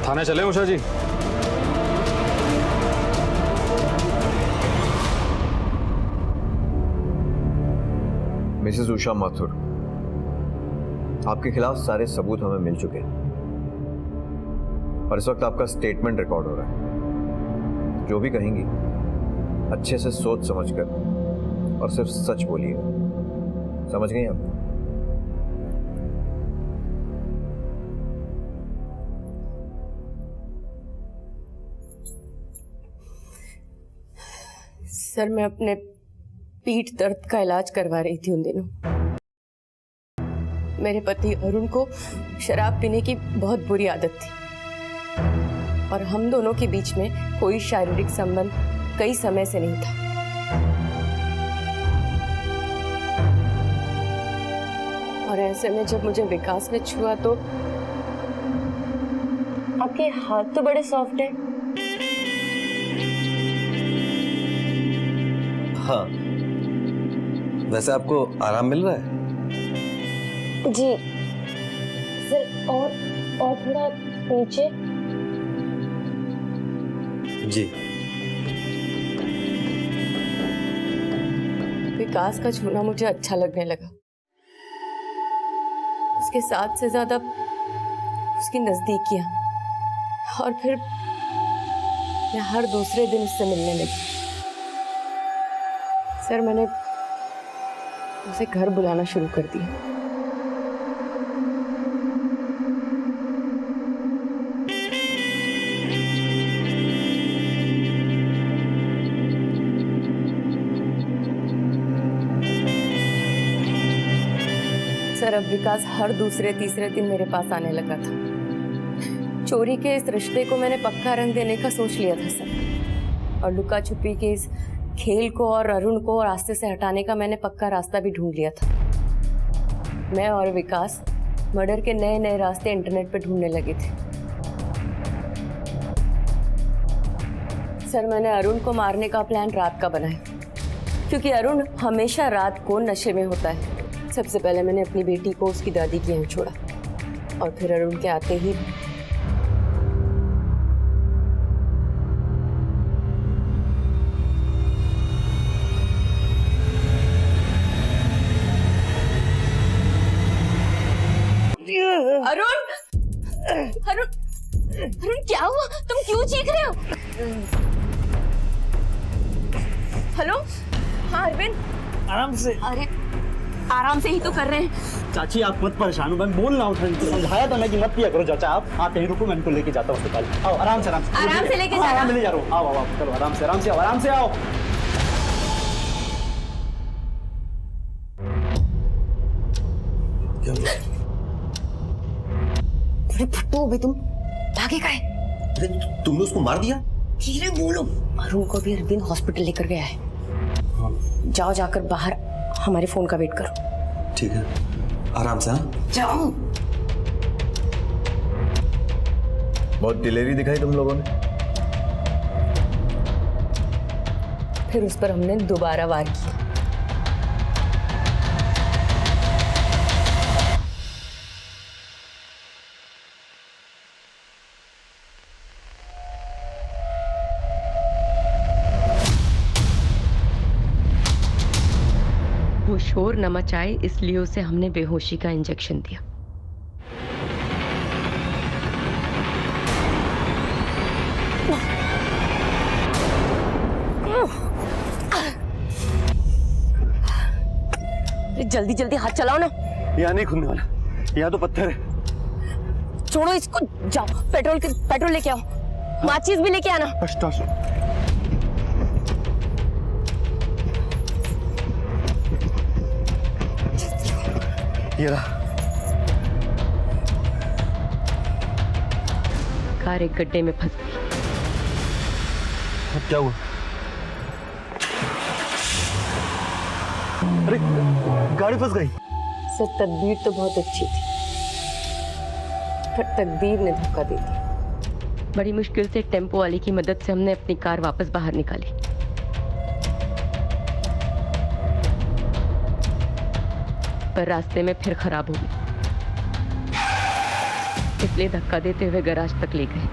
थाने चले उषा जी?
मिसेस उषा माथुर, आपके खिलाफ सारे सबूत हमें मिल चुके हैं और इस वक्त आपका स्टेटमेंट रिकॉर्ड हो रहा है। जो भी कहेंगी अच्छे से सोच समझकर और सिर्फ सच बोलिएगा, समझ गई आप?
सर मैं अपने पीठ दर्द का इलाज करवा रही थी उन दिनों। मेरे पति अरुण को शराब पीने की बहुत बुरी आदत थी और हम दोनों के बीच में कोई शारीरिक संबंध कई समय से नहीं था। और ऐसे में जब मुझे विकास ने छुआ तो आपके हाथ तो बड़े सॉफ्ट हैं।
हाँ, वैसे आपको आराम मिल रहा है?
जी सर, और थोड़ा नीचे।
जी।
विकास का छूना मुझे अच्छा लगने लगा। उसके साथ से ज्यादा उसकी नजदीकियां, और फिर मैं हर दूसरे दिन उससे मिलने लगी। सर मैंने उसे घर बुलाना शुरू कर दिया। सर अब विकास हर दूसरे तीसरे दिन मेरे पास आने लगा था। चोरी के इस रिश्ते को मैंने पक्का रंग देने का सोच लिया था सर, और लुका छुपी के इस खेल को और अरुण को रास्ते से हटाने का मैंने पक्का रास्ता भी ढूंढ लिया था। मैं और विकास मर्डर के नए नए रास्ते इंटरनेट पे ढूंढने लगे थे। सर मैंने अरुण को मारने का प्लान रात का बनाया, क्योंकि अरुण हमेशा रात को नशे में होता है। सबसे पहले मैंने अपनी बेटी को उसकी दादी के यहाँ छोड़ा, और फिर अरुण के आते ही अरुण अरुण अरुण क्या हुआ? तुम क्यों चीख रहे हो? हेलो, हाँ अरविंद।
आराम से।
अरे आराम से ही तो कर रहे हैं।
चाची आप मत परेशान हो, मैं बोल रहा हूँ, समझाया था मैं कि मत पिया करो। चाचा आप यहीं रुको, मैं इनको लेके जाता हूँ अस्पताल। आओ आराम से
लेके जाना।
मैं ले जा रहा हूँ। आओ चलो, आराम से आओ, आराम से आओ।
फट्टू हो गए तुम, भागे का है?
अरे तुमने उसको मार दिया?
धीरे बोलो। अरुण को भी अरविंद हॉस्पिटल लेकर गया है। जाओ, जाकर बाहर हमारे फोन का वेट करो।
ठीक है, आराम से। हाँ
जाओ।
बहुत दिलेरी दिखाई तुम लोगों ने।
फिर उस पर हमने दोबारा वार किया। शोर न मचाए इसलिए उसे हमने बेहोशी का इंजेक्शन दिया। जल्दी जल्दी हाथ चलाओ ना।
यहाँ नहीं खुलने वाला, यहाँ तो पत्थर है।
छोड़ो इसको, जाओ पेट्रोल लेके आओ, माचिस भी लेके आना।
ये रहा।
कार एक गड्ढे में फंस गई।
अब क्या हुआ? अरे गाड़ी फंस गई।
सर तदबीर तो बहुत अच्छी थी, पर तकदीर ने धोखा दे दिया। बड़ी मुश्किल से टेम्पो वाले की मदद से हमने अपनी कार वापस बाहर निकाली, पर रास्ते में फिर खराब हो गई, इसलिए धक्का देते हुए गैराज तक ले गए।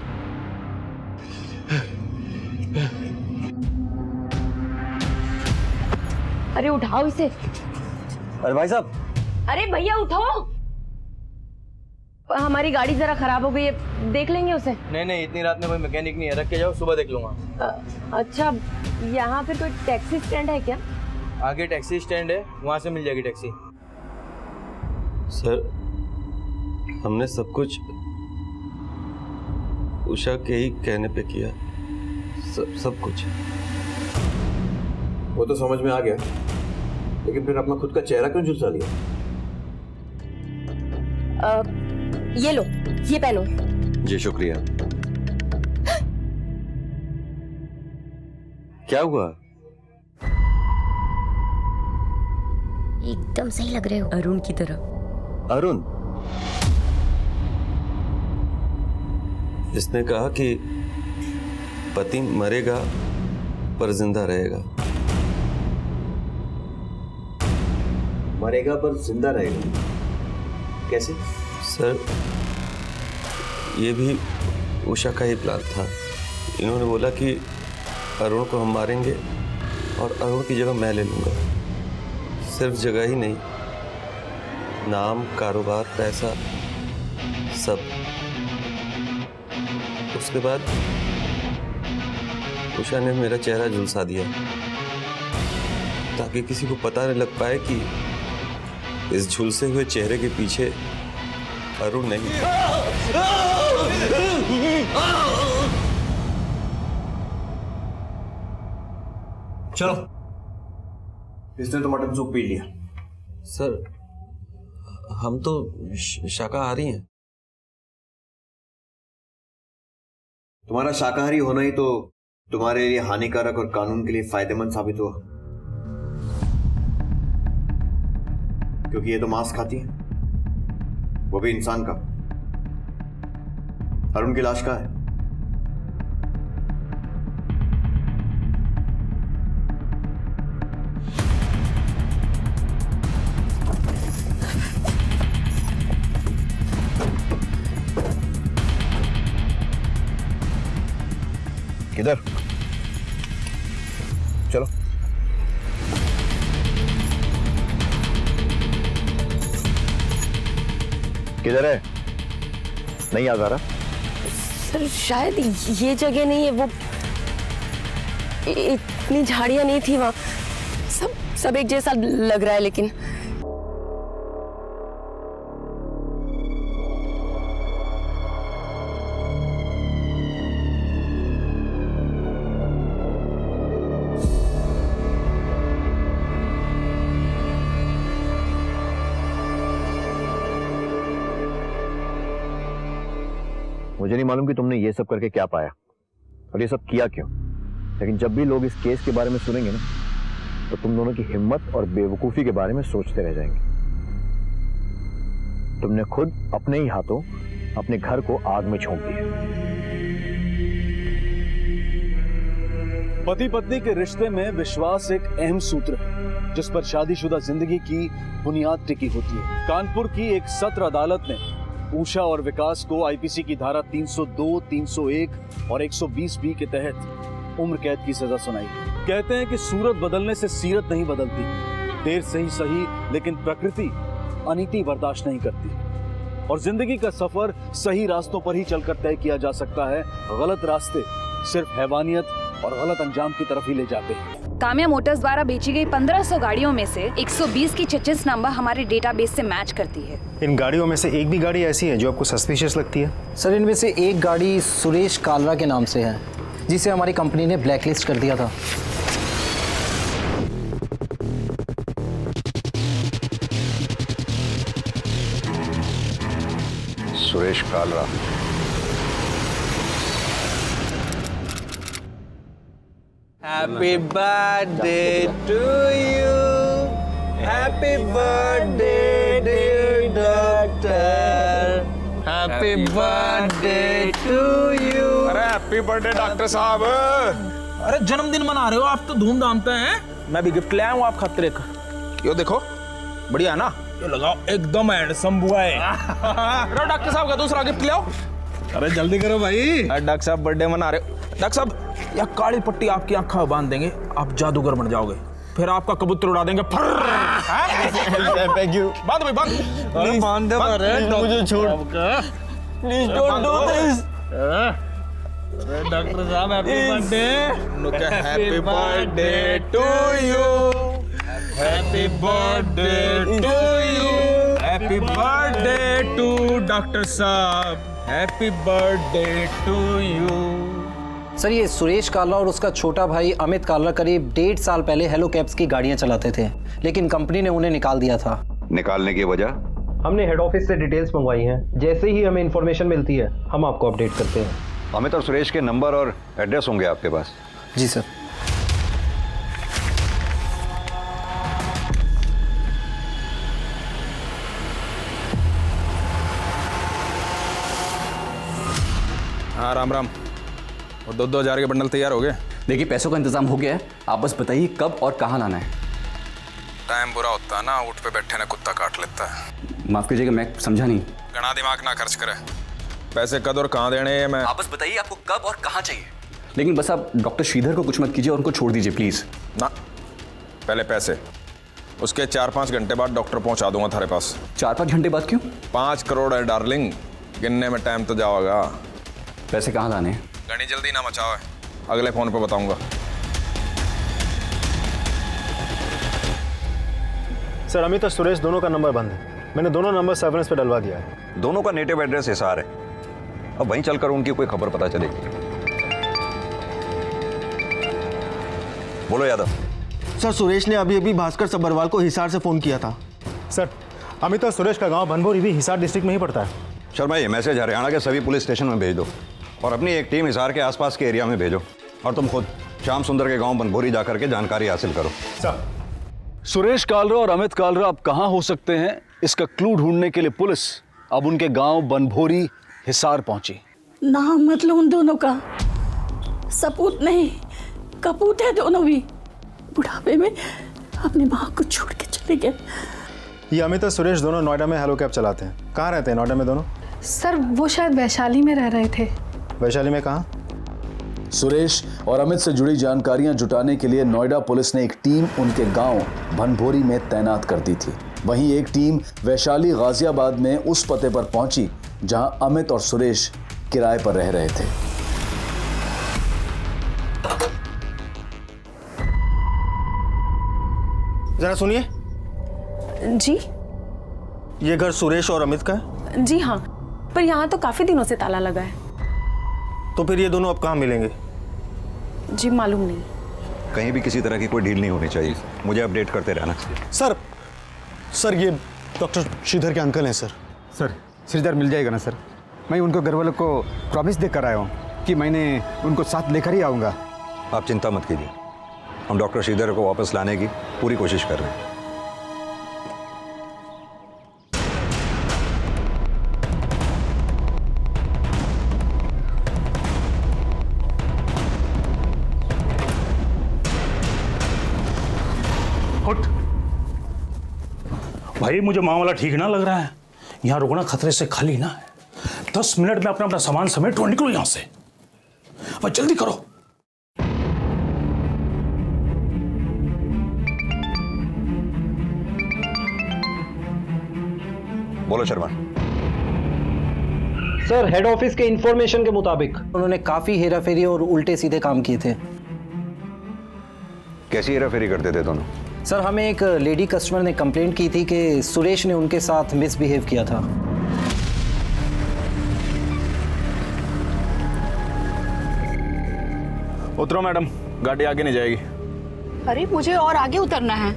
अरे उठाओ इसे।
अरे भाई साहब।
अरे भैया उठाओ, हमारी गाड़ी जरा खराब हो गई है, देख लेंगे उसे।
नहीं, इतनी रात में कोई मैकेनिक नहीं है, रख के जाओ, सुबह देख लूंगा।
अच्छा, यहाँ पे कोई टैक्सी स्टैंड है क्या?
आगे टैक्सी स्टैंड है, वहां से मिल जाएगी टैक्सी।
सर, हमने सब कुछ उषा के ही कहने पे किया, सब कुछ।
वो तो समझ में आ गया, लेकिन फिर अपना खुद का चेहरा क्यों झुलसा लिया?
ये लो, ये पहनो।
जी शुक्रिया। क्या हुआ?
एकदम सही लग रहे हो
अरुण की तरह।
अरुण? इसने कहा कि पति मरेगा पर जिंदा रहेगा।
मरेगा पर जिंदा रहेगा? कैसे?
सर, ये भी उषा का ही प्लान था। इन्होंने बोला कि अरुण को हम मारेंगे और अरुण की जगह मैं ले लूंगा। सिर्फ जगह ही नहीं, नाम, कारोबार, पैसा, सब। उसके बाद उषा ने मेरा चेहरा झुलसा दिया ताकि किसी को पता न लग पाए कि इस झुलसे हुए चेहरे के पीछे अरुण नहीं।
चलो, इसने तो मटन सूप पी लिया।
सर, हम तो शाकाहारी हैं।
तुम्हारा शाकाहारी होना ही तो तुम्हारे लिए हानिकारक और कानून के लिए फायदेमंद साबित हुआ, क्योंकि ये तो मांस खाती है, वो भी इंसान का। अरुण की लाश कहाँ है? किधर? चलो। किधर है? नहीं याद आ रहा?
सर शायद ये जगह नहीं है, वो इतनी झाड़ियां नहीं थी वहां, सब एक जैसा लग रहा है। लेकिन
मुझे नहीं मालूम कि तुमने ये सब करके क्या पाया और ये सब किया क्यों, लेकिन जब भी लोग इस केस के बारे में सुनेंगे ना, तो तुम दोनों की हिम्मत और बेवकूफी के बारे में सोचते रह जाएंगे। तुमने खुद अपने ही हाथों अपने घर को आग में झोंक दिया।
पति पत्नी के रिश्ते में विश्वास एक अहम सूत्र है जिस पर शादीशुदा जिंदगी की बुनियाद टिकी होती है। कानपुर की एक सत्र अदालत ने उषा और विकास को आईपीसी की धारा 302, 301 और 120 बी के तहत उम्र कैद की सजा सुनाई। कहते हैं कि सूरत बदलने से सीरत नहीं बदलती, देर से ही सही, लेकिन प्रकृति अनीति बर्दाश्त नहीं करती और जिंदगी का सफर सही रास्तों पर ही चलकर तय किया जा सकता है। गलत रास्ते सिर्फ हैवानियत और गलत अंजाम की तरफ ही ले जाते हैं।
काम्या मोटर्स द्वारा बेची गई 1500 गाड़ियों में से 120 की चेचिस नंबर हमारे डेटाबेस से मैच करती है।
इन गाड़ियों में से एक भी गाड़ी ऐसी है जो आपको सस्पिशियस लगती है?
सर, इनमें से एक गाड़ी सुरेश कालरा के नाम से है, जिसे हमारी कंपनी ने ब्लैकलिस्ट कर दिया था।
Suresh Kalra.
Happy birthday to you. Happy birthday, dear doctor. Happy birthday to you.
अरे हैप्पी बर्थडे डॉक्टर साहब।
अरे जन्मदिन मना रहे हो आप तो धूमधाम पे हैं। मैं भी गिफ्ट ले आया हूँ आप खातिर एक। यो देखो, बढ़िया है ना? ये लगाओ, एकदम हैंडसम बुआ है। अरे डॉक्टर साहब का दूसरा गिफ्ट ले आओ। अरे जल्दी करो भाई। डॉक्टर साहब बर्थडे मना रहे हो। डॉक्टर साहब, यह काली पट्टी आपकी आंखों में बांध देंगे, आप जादूगर बन जाओगे, फिर आपका कबूतर उड़ा देंगे। Thank you. बांध भाई, बांध। अरे बांध दे मारे, मुझे छोड़। Please don't do this. अरे डॉक्टर साहब, happy birthday. Happy birthday to you. Happy birthday to you. Happy birthday to doctor साहब। Happy birthday to you.
Sir, ये सुरेश कालरा और उसका छोटा भाई अमित कालरा करीब 1.5 साल पहले हेलो कैब्स की गाड़ियां चलाते थे, लेकिन कंपनी ने उन्हें निकाल दिया था।
निकालने की वजह?
हमने हेड ऑफिस से डिटेल्स मंगवाई हैं। जैसे ही हमें इन्फॉर्मेशन मिलती है हम आपको अपडेट करते हैं।
अमित और सुरेश के नंबर और एड्रेस होंगे आपके पास?
जी सर।
हाँ, राम राम। और 2,000 के बंडल तैयार हो गए?
देखिए, पैसों का इंतजाम हो गया है, आप बस बताइए कब और कहाँ लाना है।
टाइम बुरा होता है ना, ऊँट पे बैठे ना कुत्ता काट लेता है।
माफ कीजिएगा, मैं समझा नहीं।
घना दिमाग ना खर्च करे, पैसे कद और कहाँ देने हैं मैं।
आप बस बताइए आपको कब और कहाँ चाहिए। लेकिन बस आप डॉक्टर श्रीधर को कुछ मत कीजिए और उनको छोड़ दीजिए प्लीज।
ना, पहले पैसे, उसके 4-5 घंटे बाद डॉक्टर पहुंचा दूंगा थारे पास।
4-5 घंटे बाद क्यों?
5 करोड़ है डार्लिंग, गिनने में टाइम तो जाओगा।
पैसे कहाँ लाने हैं?
घनी जल्दी ना मचाओ है, अगले फोन पे बताऊंगा।
सर, अमित और सुरेश दोनों का नंबर बंद है। मैंने दोनों नंबर सर्वेलेंस पे डलवा दिया है।
दोनों का नेटिव एड्रेस हिसार है। अब वहीं चलकर उनकी कोई खबर पता चलेगी। बोलो यादव।
सर, सुरेश ने अभी अभी भास्कर सब्बरवाल को हिसार से फ़ोन किया था।
सर, अमित और सुरेश का गांव बनभोरी भी हिसार डिस्ट्रिक्ट में ही पड़ता है।
शर्मा, ये मैसेज हरियाणा के सभी पुलिस स्टेशन में भेज दो और अपनी एक टीम हिसार के आसपास के एरिया में भेजो। और तुम खुद श्याम सुंदर के गांव बनभोरी जाकर के जानकारी हासिल करो।
सर,
सुरेश कालरा और अमित कालरा अब कहाँ हो सकते हैं, इसका क्लू ढूंढने के लिए पुलिस अब उनके गांव बनभोरी हिसार पहुंची।
नाम मतलब उन दोनों का सपूत नहीं, कपूत है दोनों भी। बुढ़ापे में अपनी माँ को छोड़ के चले गए।
ये अमित और सुरेश दोनों नोएडा में हेलो कैब चलाते हैं। कहाँ रहते हैं नोएडा में दोनों?
सर, वो शायद वैशाली में रह रहे थे।
वैशाली में कहाँ?
सुरेश और अमित से जुड़ी जानकारियां जुटाने के लिए नोएडा पुलिस ने एक टीम उनके गांव बनभोरी में तैनात कर दी थी। वहीं एक टीम वैशाली गाजियाबाद में उस पते पर पहुंची जहां अमित और सुरेश किराए पर रह रहे थे।
जरा सुनिए।
जी?
ये घर सुरेश और अमित का है?
जी हाँ, पर यहाँ तो काफी दिनों से ताला लगा है।
तो फिर ये दोनों अब कहाँ मिलेंगे?
जी मालूम नहीं।
कहीं भी किसी तरह की कोई डील नहीं होनी चाहिए, मुझे अपडेट करते रहना।
सर ये डॉक्टर श्रीधर के अंकल हैं सर।
सर, श्रीधर मिल जाएगा ना सर? मैं उनको घर वालों को प्रॉमिस देकर आया हूँ कि मैंने उनको साथ लेकर ही आऊँगा।
आप चिंता मत कीजिए, हम डॉक्टर श्रीधर को वापस लाने की पूरी कोशिश कर रहे हैं।
भाई, मुझे मामला ठीक ना लग रहा है। यहाँ रुकना खतरे से खाली ना है। 10 मिनट में अपना सामान समेट और निकलो यहाँ से। अब जल्दी करो।
बोलो शर्मा।
सर हेड ऑफिस के इंफॉर्मेशन के मुताबिक उन्होंने काफी हेराफेरी और उल्टे सीधे काम किए थे।
कैसी हेराफेरी करते थे दोनों?
सर हमें एक लेडी कस्टमर ने कंप्लेंट की थी कि सुरेश ने उनके साथ मिसबिहेव किया था।
उतरो मैडम, गाड़ी आगे नहीं जाएगी।
अरे मुझे और आगे उतरना है।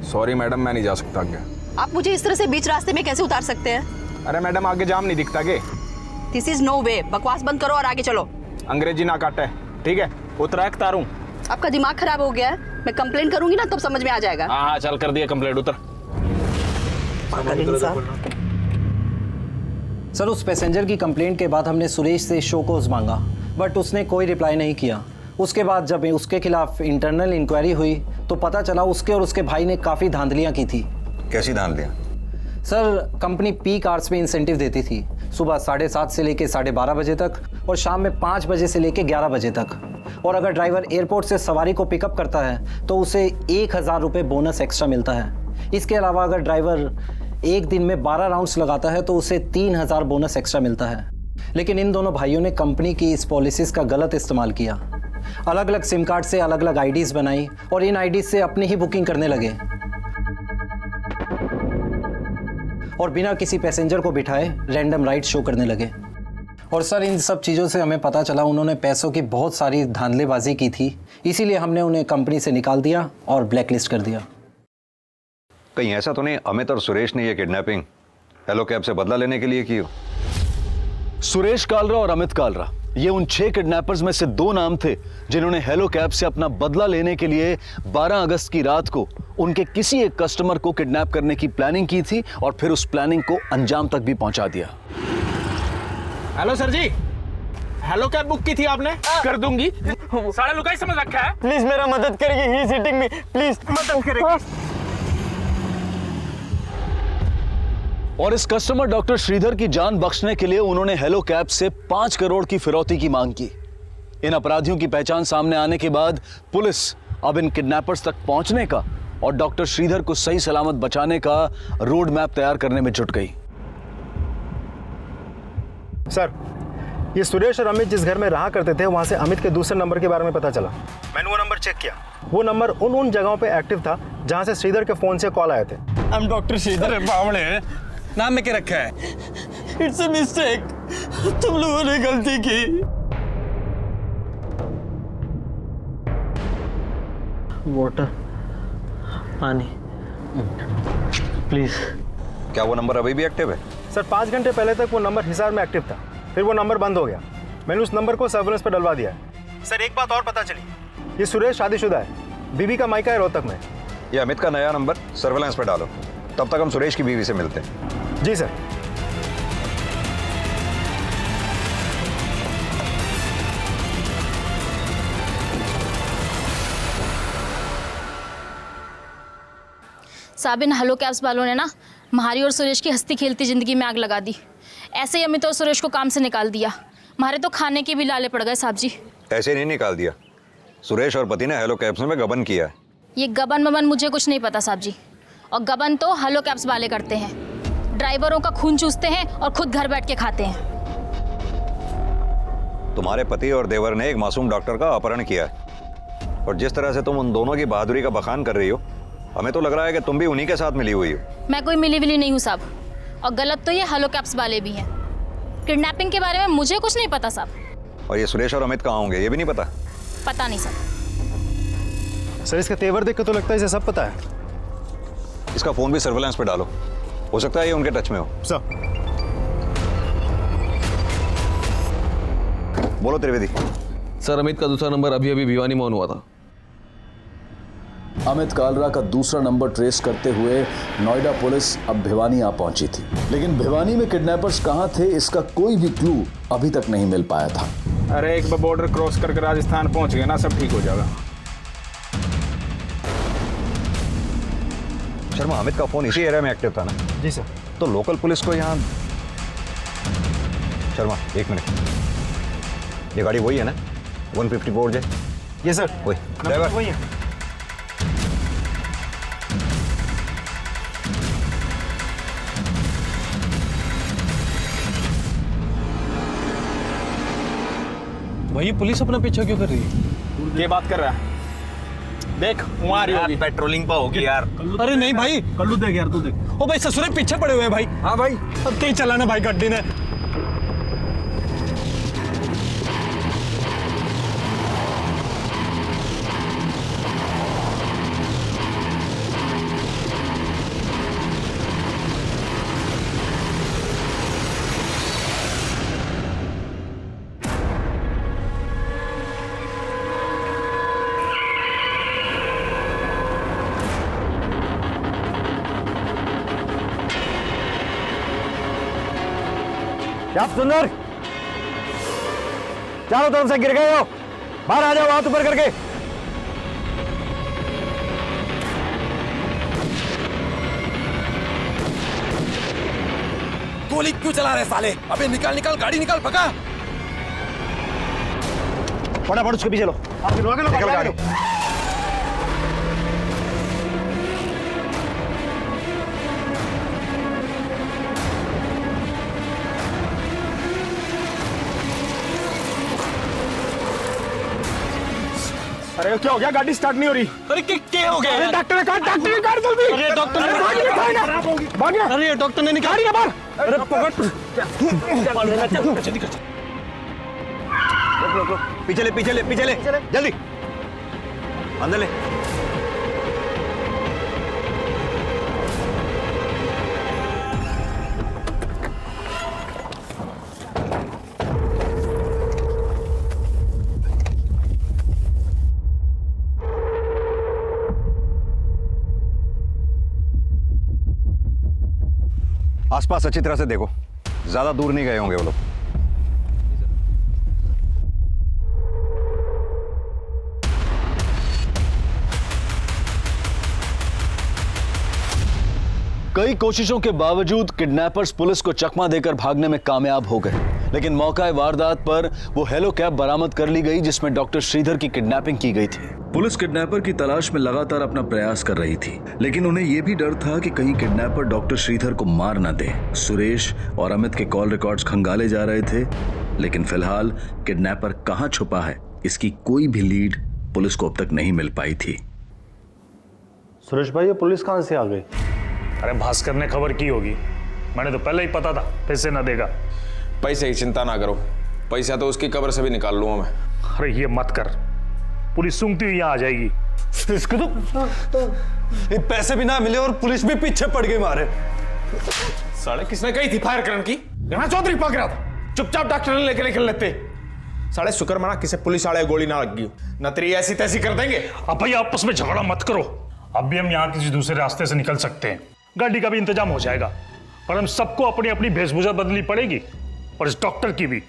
सॉरी मैडम, मैं नहीं जा सकता आगे।
आप मुझे इस तरह से बीच रास्ते में कैसे उतार सकते हैं?
अरे मैडम, आगे जाम नहीं दिखता के?
दिस इज नो वे। बकवास बंद करो और आगे चलो।
अंग्रेजी ना काटे, ठीक है? उतरा एक तारूं।
आपका दिमाग खराब हो गया है। मैं कंप्लेंट करूंगी ना तब समझ में आ जाएगा।
हाँ चल कर दिया कंप्लेंट, उतर।
सर उस पैसेंजर की कंप्लेंट के बाद हमने सुरेश से शो कॉज मांगा, बट उसने कोई रिप्लाई नहीं किया। उसके बाद जब उसके खिलाफ इंटरनल इंक्वायरी हुई तो पता चला उसके और उसके भाई ने काफ़ी धांधलियाँ की थी।
कैसी धांधलियाँ?
सर कंपनी पीक आवर्स में इंसेंटिव देती थी, सुबह 7:30 से लेकर 12:30 बजे तक और शाम में 5 बजे से लेकर 11 बजे तक। और अगर ड्राइवर एयरपोर्ट से सवारी को पिकअप करता है तो उसे 1000 रुपये बोनस एक्स्ट्रा मिलता है। इसके अलावा अगर ड्राइवर एक दिन में 12 राउंड्स लगाता है तो उसे 3000 बोनस एक्स्ट्रा मिलता है। लेकिन इन दोनों भाइयों ने कंपनी की इस पॉलिसीज़ का गलत इस्तेमाल किया। अलग अलग सिम कार्ड से अलग अलग आईडीज़ बनाई और इन आईडीज़ से अपनी ही बुकिंग करने लगे और बिना किसी पैसेंजर को बिठाए रैंडम राइड शो करने लगे। और सर इन सब चीज़ों से हमें पता चला उन्होंने पैसों की बहुत सारी धांधलेबाजी की थी, इसीलिए हमने उन्हें कंपनी से निकाल दिया और ब्लैकलिस्ट कर दिया।
कहीं ऐसा तो नहीं अमित और सुरेश ने ये किडनैपिंग हेलो कैब से बदला लेने के लिए की हो?
सुरेश कालरा और अमित कालरा, ये उन 6 किडनैपर्स में से 2 नाम थे जिन्होंने हेलो कैब से अपना बदला लेने के लिए 12 अगस्त की रात को उनके किसी एक कस्टमर को किडनैप करने की प्लानिंग की थी और फिर उस प्लानिंग को अंजाम तक भी पहुंचा दिया।
हेलो सर जी, हेलो कैब बुक की थी आपने? कर दूंगी। सारा लुकाई समझ रखा है।
प्लीज मेरा मदद करेगी, he is hitting me, please
मदद करेगी।
और इस कस्टमर डॉक्टर श्रीधर की जान बख्शने के लिए उन्होंने हेलो कैब से 5 करोड़ की फिरौती की मांग की। इन अपराधियों की पहचान सामने आने के बाद पुलिस अब इन किडनैपर्स तक पहुंचने का और डॉक्टर श्रीधर को सही सलामत बचाने का रोड मैप तैयार करने में जुट गई।
सर, ये सुरेश और अमित जिस घर में रहा करते थे वहाँ से अमित के दूसरे नंबर के बारे में पता चला। मैंने वो नंबर चेक किया। वो नंबर उन जगहों पे एक्टिव था जहाँ से श्रीधर के फ़ोन से कॉल आए थे।
हम डॉक्टर श्रीधर बावड़े नाम में क्या रखा है? इट्स अ मिस्टेक, तुम लोगों ने गलती की। वाटर, पानी, प्लीज।
क्या वो नंबर अभी भी एक्टिव है?
सर 5 घंटे पहले तक वो नंबर हिसार में एक्टिव था, फिर वो नंबर बंद हो गया। मैंने उस नंबर को सर्विलेंस पर डलवा दिया है। सर एक बात और पता चली, ये सुरेश शादीशुदा है, बीवी का मायका है रोहतक में।
ये अमित का नया नंबर सर्विलेंस पर डालो, तब तक हम सुरेश की बीवी से मिलते हैं।
जी सर।
साहब इन हेलो कैब्स वालों ने ना महारी और सुरेश की हंसती खेलती जिंदगी में आग लगा दी। ऐसे ही अमित और सुरेश को काम से निकाल दिया। हमारे तो खाने के भी लाले पड़ गए साहब जी।
ऐसे नहीं निकाल दिया, सुरेश और पति ने हेलो कैब्स में गबन किया है।
ये गबन मबन मुझे कुछ नहीं पता साहब जी, और गबन तो हेलो कैब्स वाले करते हैं। ड्राइवरों का खून चूसते हैं और खुद घर बैठ के खाते हैं।
तुम्हारे पति और देवर ने एक मासूम डॉक्टर का अपहरण किया है और जिस तरह से तुम उन दोनों की बहादुरी का बखान कर रही हो, हमें तो लग रहा है कि तुम भी उन्हीं के साथ मिली हुई हो।
मैं कोई मिली विली नहीं हूँ साहब, और गलत तो ये हेलो कैब्स वाले भी हैं। किडनैपिंग के बारे में मुझे कुछ नहीं पता साहब।
और ये सुरेश और अमित कहाँ होंगे ये भी नहीं पता?
पता नहीं साहब।
सर इसका तेवर देख के तो लगता है इसे सब पता है।
इसका फोन भी सर्विलेंस पे डालो, हो सकता है ये उनके टच में हो।
सर
बोलो त्रिवेदी।
सर अमित का दूसरा नंबर अभी अभी भिवानी में ऑन हुआ था।
अमित कालरा का दूसरा नंबर ट्रेस करते हुए नोएडा पुलिस अब भिवानी आ पहुंची थी, लेकिन भिवानी में किडनैपर्स कहां थे इसका कोई भी क्लू अभी तक नहीं मिल पाया था।
अरे एक बार बॉर्डर क्रॉस करके राजस्थान पहुंच गए ना, सब ठीक हो जाएगा।
शर्मा, अमित का फोन इसी एरिया में एक्टिव था ना?
जी सर।
तो लोकल पुलिस को यहाँ। शर्मा एक मिनट, ये गाड़ी वही है ना 154 जे?
ये सर
वही ड्राइवर
वही है।
भाई ये पुलिस अपना पीछा क्यों कर रही है?
ये बात कर रहा है, देख वहाँ आ रही होगी।
पेट्रोलिंग पर होगी यार।
अरे नहीं भाई,
कल्लू देख यार, तू देख।
ओ भाई ससुरे पीछे पड़े हुए हैं भाई।
हाँ भाई,
अब तेज चलाना भाई गड्डी ने।
क्या सुंदर, चारों तरफ से गिर गए हो, बाहर आ जाओ हाथ ऊपर करके।
गोली क्यों चला रहे साले? अबे निकाल निकाल, गाड़ी निकाल, भगा।
फटाफट उसके पीछे लो, निकल गाड़ी।
अरे क्या हो गया? गाड़ी स्टार्ट नहीं हो रही।
अरे क्या हो गया?
अरे डॉक्टर ने कहा, डॉक्टर ने कहा जल्दी।
अरे डॉक्टर ने
भाग गया।
अरे डॉक्टर ने निकाल
गाड़ी बाहर।
अरे पकड़।
रुक, पीछे ले, पीछे ले, पीछे ले, जल्दी अंदर ले। आसपास अच्छी तरह से देखो, ज्यादा दूर नहीं गए होंगे वो लोग।
कई कोशिशों के बावजूद किडनैपर्स पुलिस को चकमा देकर भागने में कामयाब हो गए, लेकिन मौका वारदात पर वो हेलो कैब बरामद कर ली गई जिसमें डॉक्टर श्रीधर की किडनैपिंग की गई थी। पुलिस किडनैपर की तलाश में लगातार अपना प्रयास कर रही थी, लेकिन उन्हें यह भी डर था कि कहीं किडनैपर डॉक्टर श्रीधर को मार न दे। सुरेश और अमित के कॉल रिकॉर्ड्स खंगाले जा रहे थे, लेकिन फिलहाल किडनैपर कहां छुपा है इसकी कोई भी लीड पुलिस को अब तक नहीं मिल पाई थी।
सुरेश भाई, ये पुलिस कहां से आ गई?
अरे भास्कर ने खबर की होगी, मैंने तो पहले ही पता था पैसे ना देगा।
पैसे की चिंता ना करो, पैसा तो उसकी कब्र से भी निकाल लूंगा मैं।
अरे ये मत कर, पुलिस सूंघती हुई यहाँ आ जाएगी।
इसको तो ये पैसे भी ना मिले और पुलिस भी पीछे पड़ गई मारे।
साले किसने कही थी फायर करने की? गणा चौधरी पकड़ रहा था, चुपचाप डॉक्टर ने लेके निकल लेते। साले शुक्र मना किसी पुलिस वाले गोली ना लग गई, नतरी ऐसी तैसी कर देंगे।
अब भाई आपस में झगड़ा मत करो, अब भी हम यहाँ किसी दूसरे रास्ते से निकल सकते हैं, गाड़ी का भी इंतजाम हो जाएगा, पर हम सबको अपनी अपनी वेशभूषा बदलनी पड़ेगी और इस डॉक्टर की भी।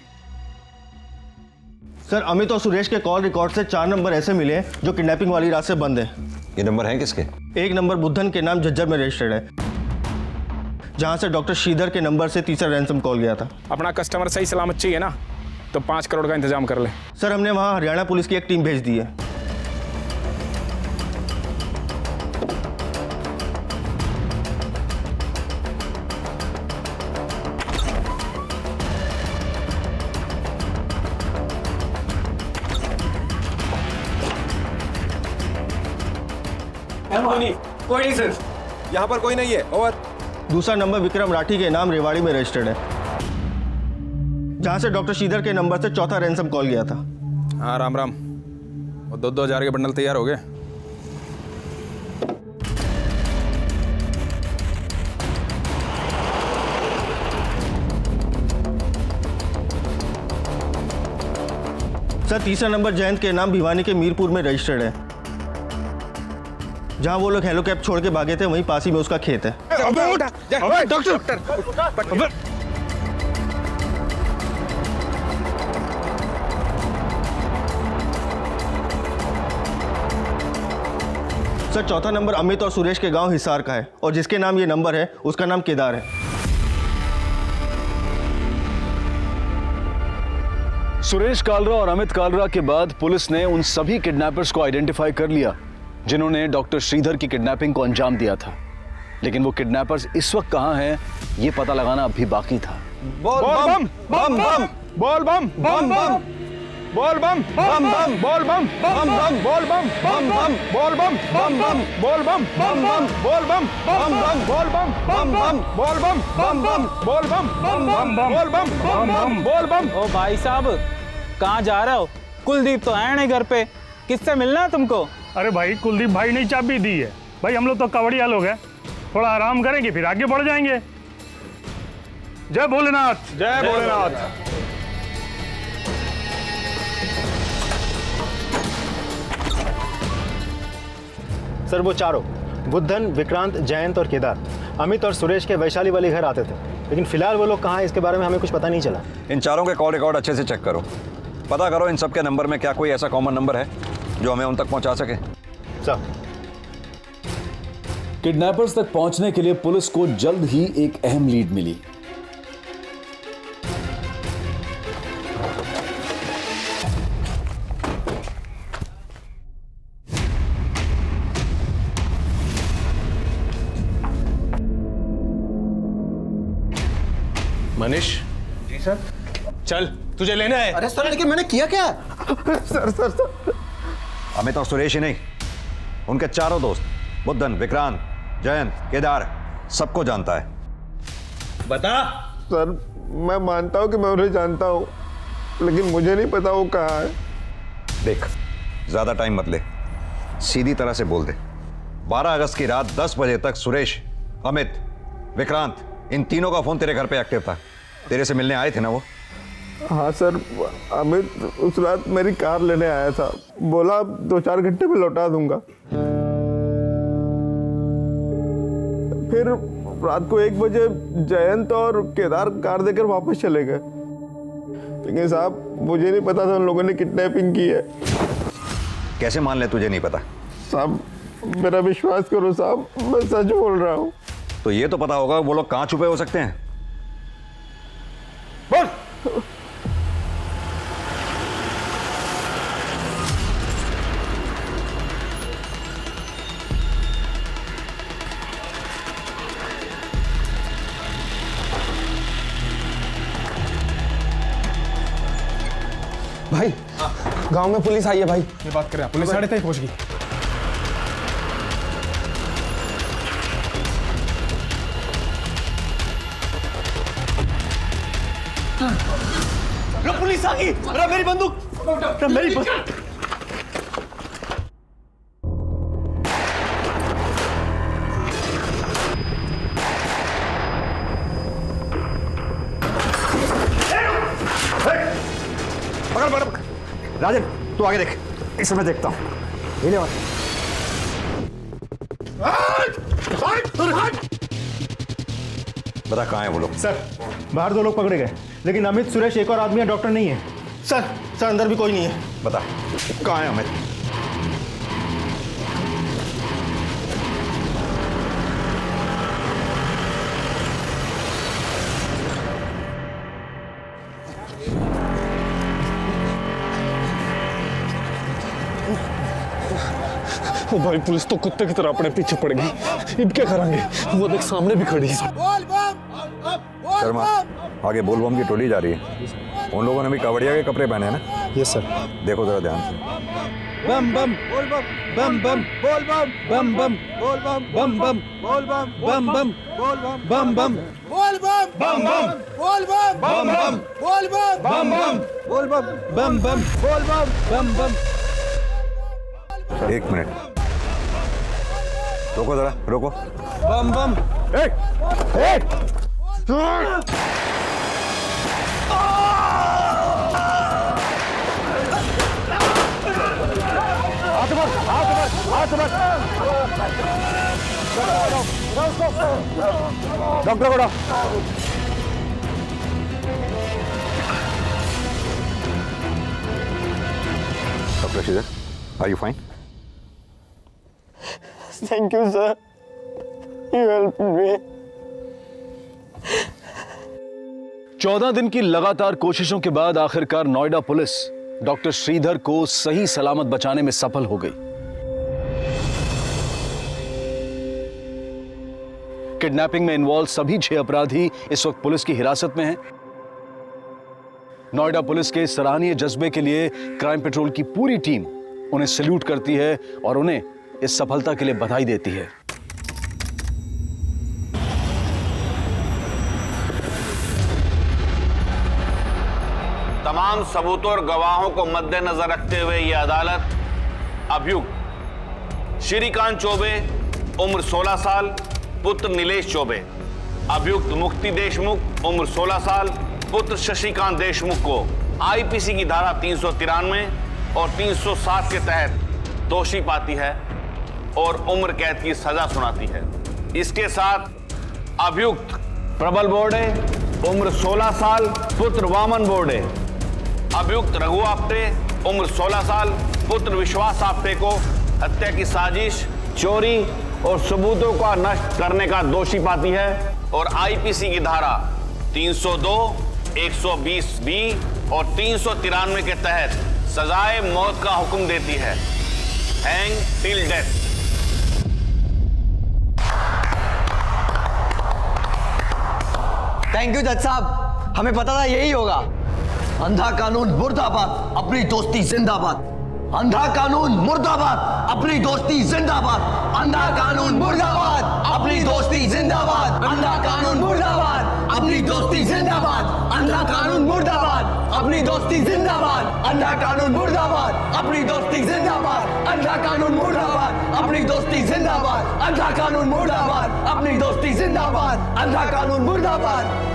सर, अमित और सुरेश के कॉल रिकॉर्ड से 4 नंबर ऐसे मिले हैं जो किडनैपिंग वाली रात से बंद है।
ये नंबर हैं किसके?
एक नंबर बुद्धन के नाम झज्जर में रजिस्टर्ड है, जहां से डॉक्टर श्रीधर के नंबर से तीसरा रैंसम कॉल गया था।
अपना कस्टमर सही सलामत चाहिए ना, तो 5 करोड़ का इंतजाम कर ले।
सर, हमने वहां हरियाणा पुलिस की एक टीम भेज दी है।
कोई नहीं सर, यहाँ पर कोई नहीं है। ओवर।
दूसरा नंबर विक्रम राठी के नाम रेवाड़ी में रजिस्टर्ड है, जहां से डॉक्टर श्रीधर के नंबर से चौथा रैंसम कॉल गया था।
हाँ राम राम, वो 2-2 हजार के बंडल तैयार हो गए।
सर, तीसरा नंबर जयंत के नाम भिवानी के मीरपुर में रजिस्टर्ड है, जहां वो लोग हेलो कैब छोड़ के भागे थे वहीं पास ही में उसका खेत है।
डॉक्टर।
सर, चौथा नंबर अमित और सुरेश के गांव हिसार का है, और जिसके नाम ये नंबर है उसका नाम केदार है।
सुरेश कालरा और अमित कालरा के बाद पुलिस ने उन सभी किडनैपर्स को आइडेंटिफाई कर लिया जिन्होंने डॉक्टर श्रीधर की किडनैपिंग को अंजाम दिया था, लेकिन वो किडनैपर्स इस वक्त कहां हैं ये पता लगाना अब भी बाकी था।
बोल बम बम बम, बोल बम बम बम।
बोल बम बम बम बोल बम बम बम बोल बम बम बम बोल बम बम बम बोल बम बम बम बोल बम बम बम बोल बम बम बम बोल बम बम बम बोल बम बम बम बोल बम बम बम बोल बम।
ओ भाई साहब कहाँ जा रहे हो? कुलदीप तो है नहीं घर पे, किससे मिलना है तुमको?
अरे भाई कुलदीप भाई ने चाबी दी है भाई, हम लोग तो कवड़िया लोग हैं, थोड़ा आराम करेंगे फिर आगे बढ़ जाएंगे। जय भोलेनाथ।
जय भोलेनाथ। सर वो चारों बुद्धन, विक्रांत, जयंत और केदार अमित और सुरेश के वैशाली वाली घर आते थे, लेकिन फिलहाल वो लोग कहाँ हैं इसके बारे में हमें कुछ पता नहीं चला।
इन चारों के कॉल रिकॉर्ड अच्छे से चेक करो, पता करो इन सब के नंबर में क्या कोई ऐसा कॉमन नंबर है जो हमें उन तक पहुंचा सके।
सर
किडनैपर्स तक पहुंचने के लिए पुलिस को जल्द ही एक अहम लीड मिली।
मनीष जी सर, चल तुझे लेना है।
अरे सर लेकिन मैंने किया क्या?
सर सर सर
अमित और सुरेश ही नहीं, उनके चारों दोस्त बुद्धन, विक्रांत, जयंत, केदार सबको जानता है।
बता।
सर मैं मानता हूँ कि मैं उन्हें जानता हूँ, लेकिन मुझे नहीं पता वो कहाँ है।
देख ज्यादा टाइम मत ले, सीधी तरह से बोल दे। 12 अगस्त की रात 10 बजे तक सुरेश, अमित, विक्रांत इन तीनों का फोन तेरे घर पे एक्टिव था। तेरे से मिलने आए थे ना वो?
हाँ सर, अमित उस रात मेरी कार लेने आया था, बोला 2-4 घंटे में लौटा दूंगा। फिर रात को 1 बजे जयंत और केदार कार देकर वापस चले गए, लेकिन साहब मुझे नहीं पता था उन लोगों ने किडनैपिंग की है।
कैसे मान ले तुझे नहीं पता?
साहब मेरा विश्वास करो साहब, मैं सच बोल रहा हूँ।
तो ये तो पता होगा वो लोग कहाँ छुपे हो सकते हैं।
बोल।
भाई गांव में पुलिस आई है भाई। ये बात कर रहे हैं, पुलिस 3:30 पहुंच गई।
पुलिस आ गई। अरे मेरी बंदूक, मेरी बंदूक।
राजन तू आगे देख, इस समय देखता हूँ। बता कहाँ है वो लोग?
सर बाहर 2 लोग पकड़े गए, लेकिन अमित, सुरेश, एक और आदमी है, डॉक्टर नहीं है। सर अंदर भी कोई नहीं है।
बता कहाँ है अमित?
ओ भाई पुलिस तो कुत्ते की तरह अपने पीछे पड़ गई, अब क्या करेंगे? वो देख सामने भी खड़ी है।
शर्मा आगे बोल बम की टोली जा रही है, उन लोगों ने भी कावड़िया के कपड़े पहने हैं ना?
Yes sir.
देखो जरा ध्यान से।
बम बम बोल बम बम बम बोल बम बम बम बोल बम बम बम बोल बम बम बम बोल बम बम बम बोल बम बम बम बोल बम बम बम बोल बम बम बम बोल बम बम बम बोल बम बम बम।
1 मिनट रोको जरा, रोको।
बम बम।
डॉक्टर को doctor Sridhar, are you fine?
Thank you sir, you help me.
14 दिन की लगातार कोशिशों के बाद आखिरकार नोएडा पुलिस डॉक्टर श्रीधर को सही सलामत बचाने में सफल हो गई। किडनैपिंग में इन्वॉल्व सभी 6 अपराधी इस वक्त पुलिस की हिरासत में हैं। नोएडा पुलिस के सराहनीय जज्बे के लिए क्राइम पेट्रोल की पूरी टीम उन्हें सैल्यूट करती है और उन्हें इस सफलता के लिए बधाई देती है।
तमाम सबूतों और गवाहों को मद्देनजर रखते हुए यह अदालत अभियुक्त श्रीकांत चौबे उम्र 16 साल पुत्र नीलेश चौबे, अभियुक्त मुक्ति देशमुख उम्र 16 साल पुत्र शशिकांत देशमुख को आईपीसी की धारा 393 और 307 के तहत दोषी पाती है और उम्र कैद की सजा सुनाती है। इसके साथ अभियुक्त प्रबल बोर्डे उम्र 16 साल पुत्र वामन बोर्डे, अभियुक्त रघु आप्टे उम्र 16 साल पुत्र विश्वास आप्टे को हत्या की साजिश, चोरी और सबूतों का नष्ट करने का दोषी पाती है और आईपीसी की धारा 302, 120 बी और 393 के तहत सजाए मौत का हुक्म देती है, hang till death.
Thank you जज साहब, हमें पता था यही होगा। अंधा कानून मुर्दाबाद, अपनी दोस्ती जिंदाबाद। अंधा कानून मुर्दाबाद, अपनी दोस्ती जिंदाबाद। अंधा कानून मुर्दाबाद, अपनी दोस्ती जिंदाबाद। अंधा कानून मुर्दाबाद, अपनी दोस्ती जिंदाबाद। अंधा कानून मुर्दाबाद, अपनी दोस्ती जिंदाबाद। अंधा कानून मुर्दाबाद, अपनी दोस्ती जिंदाबाद। अंधा कानून मुर्दाबाद, अपनी दोस्ती जिंदाबाद। अंधा कानून मुर्दाबाद, अपनी दोस्ती जिंदाबाद। अंधा कानून मुर्दाबाद।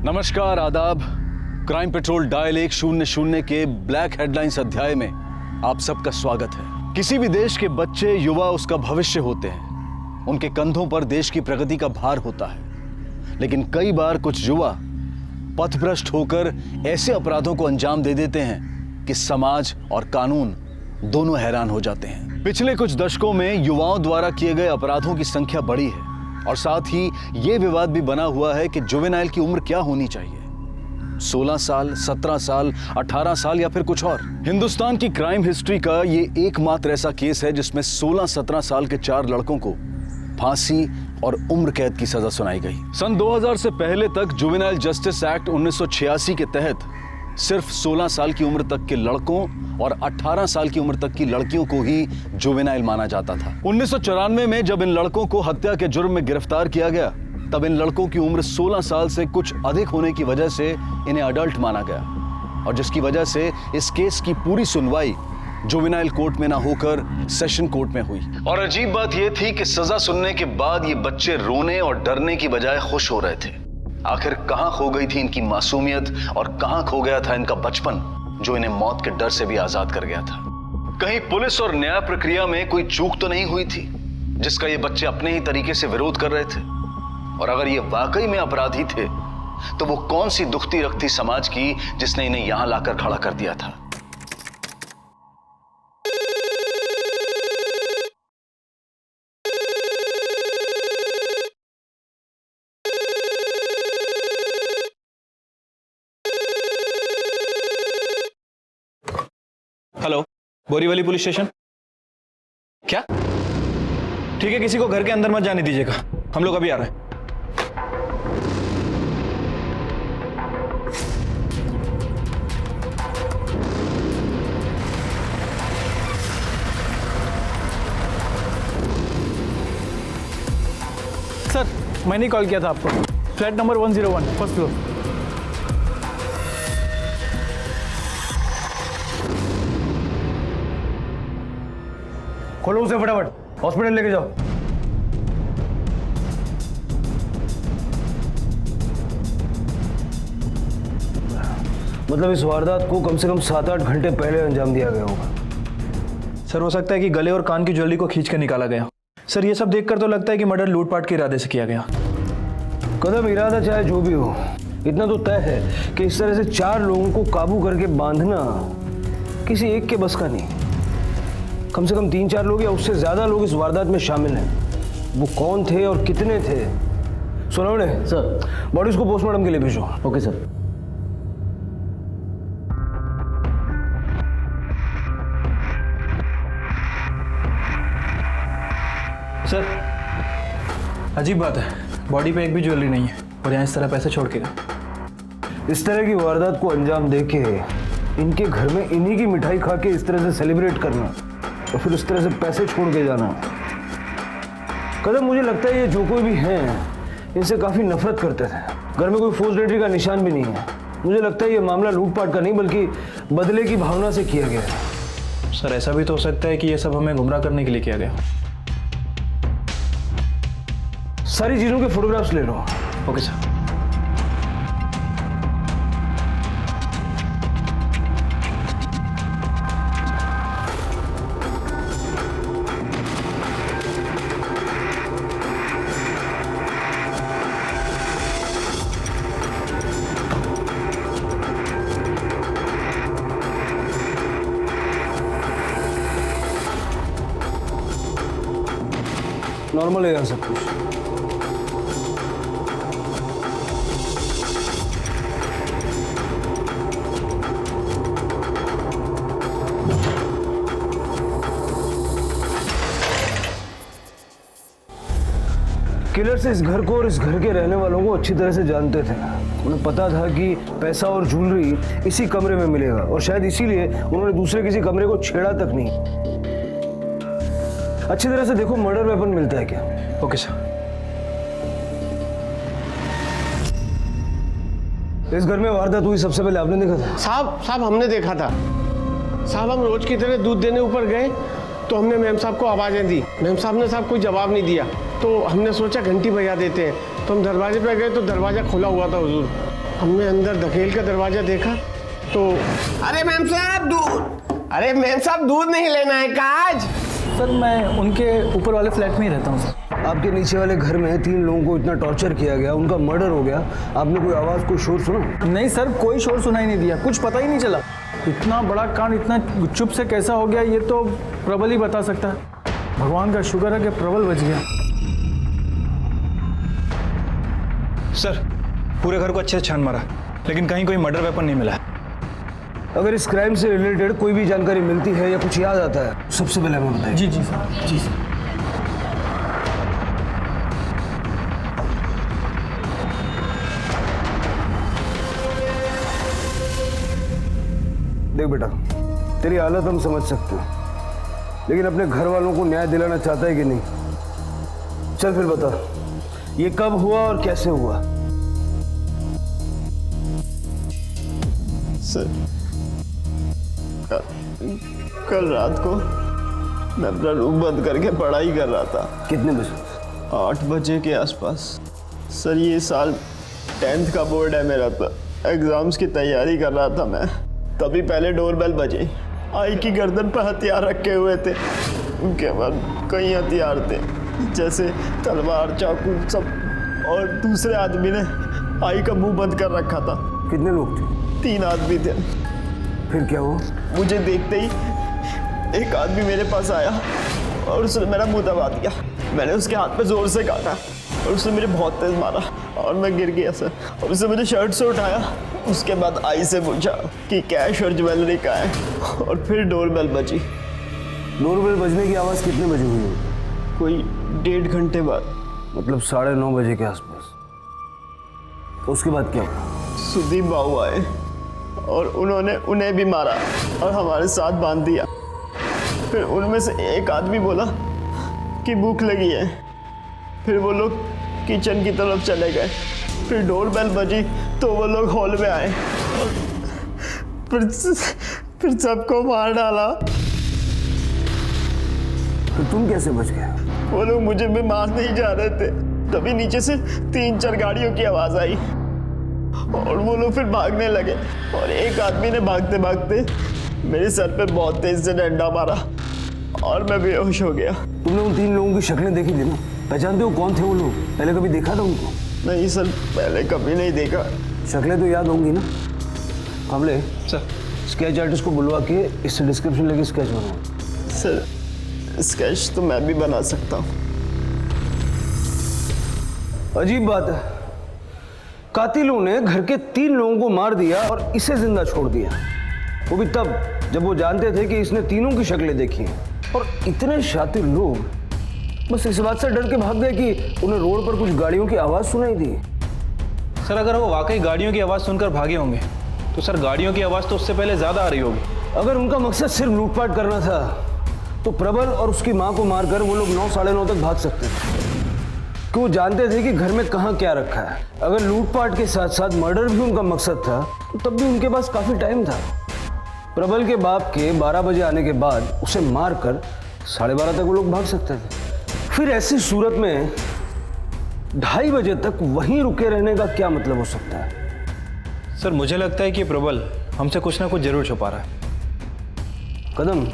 नमस्कार, आदाब। क्राइम पेट्रोल डायल 100 के ब्लैक हेडलाइंस अध्याय में आप सबका स्वागत है। किसी भी देश के बच्चे युवा उसका भविष्य होते हैं। उनके कंधों पर देश की प्रगति का भार होता है। लेकिन कई बार कुछ युवा पथभ्रष्ट होकर ऐसे अपराधों को अंजाम दे देते हैं कि समाज और कानून दोनों हैरान हो जाते हैं। पिछले कुछ दशकों में युवाओं द्वारा किए गए अपराधों की संख्या बढ़ी है और साथ ही ये विवाद भी बना हुआ है कि जुवेनाइल की उम्र क्या होनी चाहिए, 16 साल, 17 साल, 18 साल या फिर कुछ और। हिंदुस्तान की क्राइम हिस्ट्री का ये एकमात्र ऐसा केस है जिसमें 16-17 साल के 4 लड़कों को फांसी और उम्र कैद की सजा सुनाई गई। सन 2000 से पहले तक जुवेनाइल जस्टिस एक्ट 1986 के तहत सिर्फ 16 साल की उम्र तक के लड़कों और 18 साल की उम्र तक की लड़कियों को ही जुवेनाइल माना जाता था। 1994 में जब इन लड़कों को हत्या के जुर्म में गिरफ्तार किया गया, तब इन लड़कों की उम्र 16 साल से कुछ अधिक होने की वजह से इन्हें अडल्ट माना गया और जिसकी वजह से इस केस की पूरी सुनवाई जुवेनाइल कोर्ट में ना होकर सेशन कोर्ट में हुई। और अजीब बात यह थी कि सजा सुनने के बाद ये बच्चे रोने और डरने की बजाय खुश हो रहे थे। आखिर कहां खो गई थी इनकी मासूमियत और कहां खो गया था इनका बचपन जो इन्हें मौत के डर से भी आजाद कर गया था। कहीं पुलिस और न्याय प्रक्रिया में कोई चूक तो नहीं हुई थी जिसका ये बच्चे अपने ही तरीके से विरोध कर रहे थे? और अगर ये वाकई में अपराधी थे तो वो कौन सी दुखती रखती समाज की जिसने इन्हें यहां लाकर खड़ा कर दिया था?
Hello, Borivali police station. क्या? ठीक है, किसी को घर के अंदर मत जाने दीजिएगा, हम लोग अभी आ रहे हैं।
सर, मैंने कॉल किया था आपको। Flat number 101, first floor.
खोलो उसे फटाफट, हॉस्पिटल लेके जाओ।
मतलब इस वारदात को कम से कम 7-8 घंटे पहले अंजाम दिया गया होगा।
सर, हो सकता है कि गले और कान की ज्वेलरी को खींच कर निकाला गया। सर, ये सब देखकर तो लगता है कि मर्डर लूटपाट के इरादे से किया गया।
कदम इरादा चाहे जो भी हो, इतना तो तय है कि इस तरह से 4 लोगों को काबू करके बांधना किसी एक के बस का नहीं। कम से कम 3-4 लोग या उससे ज्यादा लोग इस वारदात में शामिल हैं। वो कौन थे और कितने थे? सोनवणे सर, बॉडीज को पोस्टमार्टम के लिए भेजो। Okay sir.
सर अजीब बात है, बॉडी पे एक भी ज्वेलरी नहीं है और यहाँ इस तरह पैसे छोड़ के गए।
इस तरह की वारदात को अंजाम देके इनके घर में इन्हीं की मिठाई खा के इस तरह से सेलिब्रेट करना और फिर इस तरह से पैसे छोड़ के जाना, कदम मुझे लगता है ये जो कोई भी हैं इनसे काफी नफरत करते थे। घर में कोई फोर्स एंट्री का निशान भी नहीं है। मुझे लगता है ये मामला लूटपाट का नहीं बल्कि बदले की भावना से किया गया है।
सर ऐसा भी तो हो सकता है कि ये सब हमें गुमराह करने के लिए किया गया।
सारी चीजों के फोटोग्राफ्स ले लो।
Okay sir.
नॉर्मल है यार सब कुछ। किलर्स इस घर को और इस घर के रहने वालों को अच्छी तरह से जानते थे। उन्हें पता था कि पैसा और ज्वेलरी इसी कमरे में मिलेगा और शायद इसीलिए उन्होंने दूसरे किसी कमरे को छेड़ा तक नहीं। अच्छी तरह से देखो मर्डर वेपन मिलता है क्या।
Okay sir.
इस घर में वारदात हुई सबसे पहले आपने देखा था?
साहब हमने देखा था। साहब हम रोज की तरह दूध देने ऊपर गए तो हमने मैम साहब को आवाजें दी। मैम साहब ने कोई जवाब नहीं दिया तो हमने सोचा घंटी बजा देते हैं। तो हम दरवाजे पे गए तो दरवाजा खुला हुआ था हुजूर। हमने अंदर धकेल का दरवाजा देखा तो अरे मैम साहब दूध, अरे मैम साहब दूध नहीं लेना है काज।
सर मैं उनके ऊपर वाले फ्लैट में ही रहता हूँ सर।
आपके नीचे वाले घर में 3 लोगों को इतना टॉर्चर किया गया, उनका मर्डर हो गया, आपने कोई आवाज कोई शोर सुना?
नहीं सर, कोई शोर सुनाई नहीं दिया, कुछ पता ही नहीं चला। इतना बड़ा कांड इतना चुप से कैसा हो गया ये तो प्रबल ही बता सकता है। भगवान का शुक्र है कि प्रबल बच गया।
सर पूरे घर को अच्छे से छान मारा लेकिन कहीं कोई मर्डर वेपन नहीं मिला है।
अगर इस क्राइम से रिलेटेड कोई भी जानकारी मिलती है या कुछ याद आता है सबसे पहले हमें बताइए।
जी सर। जी सर।
देख बेटा, तेरी हालत हम समझ सकते हैं लेकिन अपने घर वालों को न्याय दिलाना चाहता है कि नहीं? चल फिर बता, ये कब हुआ और कैसे हुआ?
सर कल रात को मैं अपना रूम बंद करके पढ़ाई कर रहा था।
कितने बजे?
8 बजे के आसपास। सर ये साल 10th का बोर्ड है मेरा, तो एग्जाम्स की तैयारी कर रहा था मैं। तभी पहले डोरबेल बजे। आई की गर्दन पर हथियार रखे हुए थे, उनके बाद कई हथियार थे जैसे तलवार चाकू सब, और दूसरे आदमी ने आई का मुंह बंद कर रखा था।
कितने लोग थे?
3 आदमी थे।
फिर क्या हुआ?
मुझे देखते ही एक आदमी मेरे पास आया और उसने मेरा मुंह दबा दिया। मैंने उसके हाथ पे जोर से काटा और उसने मुझे बहुत तेज मारा और मैं गिर गया सर। और उसने मुझे शर्ट से उठाया, उसके बाद आई से पूछा कि कैश और ज्वेलरी का है, और फिर डोरबेल बजी।
डोरबेल बजने की आवाज़ कितने बजे हुई?
कोई 1.5 घंटे बाद,
मतलब 9:30 बजे के आसपास। उसके बाद क्या हुआ?
सुदीप बाबू आए और उन्होंने उन्हें भी मारा और हमारे साथ बांध दिया। फिर उनमें से एक आदमी बोला कि भूख लगी है। फिर वो लोग किचन की तरफ चले गए। फिर डोरबेल बजी तो वो लोग हॉल में आए और फिर सबको मार डाला।
तो तुम कैसे बच गए?
वो लोग मुझे भी मार नहीं जा रहे थे, तभी नीचे से 3-4 गाड़ियों की आवाज आई और वो लोग फिर भागने लगे और एक आदमी ने भागते भागते मेरे सर पे बहुत तेज से डंडा मारा और मैं बेहोश हो गया।
तुमने उन 3 लोगों की शक्लें देखी थी ना? पहचानते हो कौन थे वो लोग? पहले कभी देखा था उनको?
नहीं सर, पहले कभी नहीं देखा।
शक्लें तो याद होंगी ना? कमले सर, स्केच आर्टिस्ट को बुलवा के इससे डिस्क्रिप्शन लेके स्केच बनाओ।
सर स्केच तो मैं भी बना सकता हूँ।
अजीब बात है, कातिलों ने घर के 3 लोगों को मार दिया और इसे जिंदा छोड़ दिया, वो भी तब जब वो जानते थे कि इसने तीनों की शक्लें देखी हैं। और इतने शातिर लोग बस इस बात से डर के भाग गए कि उन्हें रोड पर कुछ गाड़ियों की आवाज़ सुनाई दी।
सर अगर वो वाकई गाड़ियों की आवाज़ सुनकर भागे होंगे तो सर गाड़ियों की आवाज़ तो उससे पहले ज़्यादा आ रही होगी।
अगर उनका मकसद सिर्फ लूटपाट करना था तो प्रबल और उसकी माँ को मारकर वो लोग 9 साढ़े 9 तक भाग सकते थे, कि वो जानते थे कि घर में कहाँ क्या रखा है। अगर लूटपाट के साथ साथ मर्डर भी उनका मकसद था तो तब भी उनके पास काफ़ी टाइम था। प्रबल के बाप के 12 बजे आने के बाद उसे मारकर 12:30 तक वो लोग भाग सकते थे। फिर ऐसी सूरत में 2:30 बजे तक वहीं रुके रहने का क्या मतलब हो सकता है?
सर मुझे लगता है कि प्रबल हमसे कुछ ना कुछ जरूर छुपा रहा है।
कदम,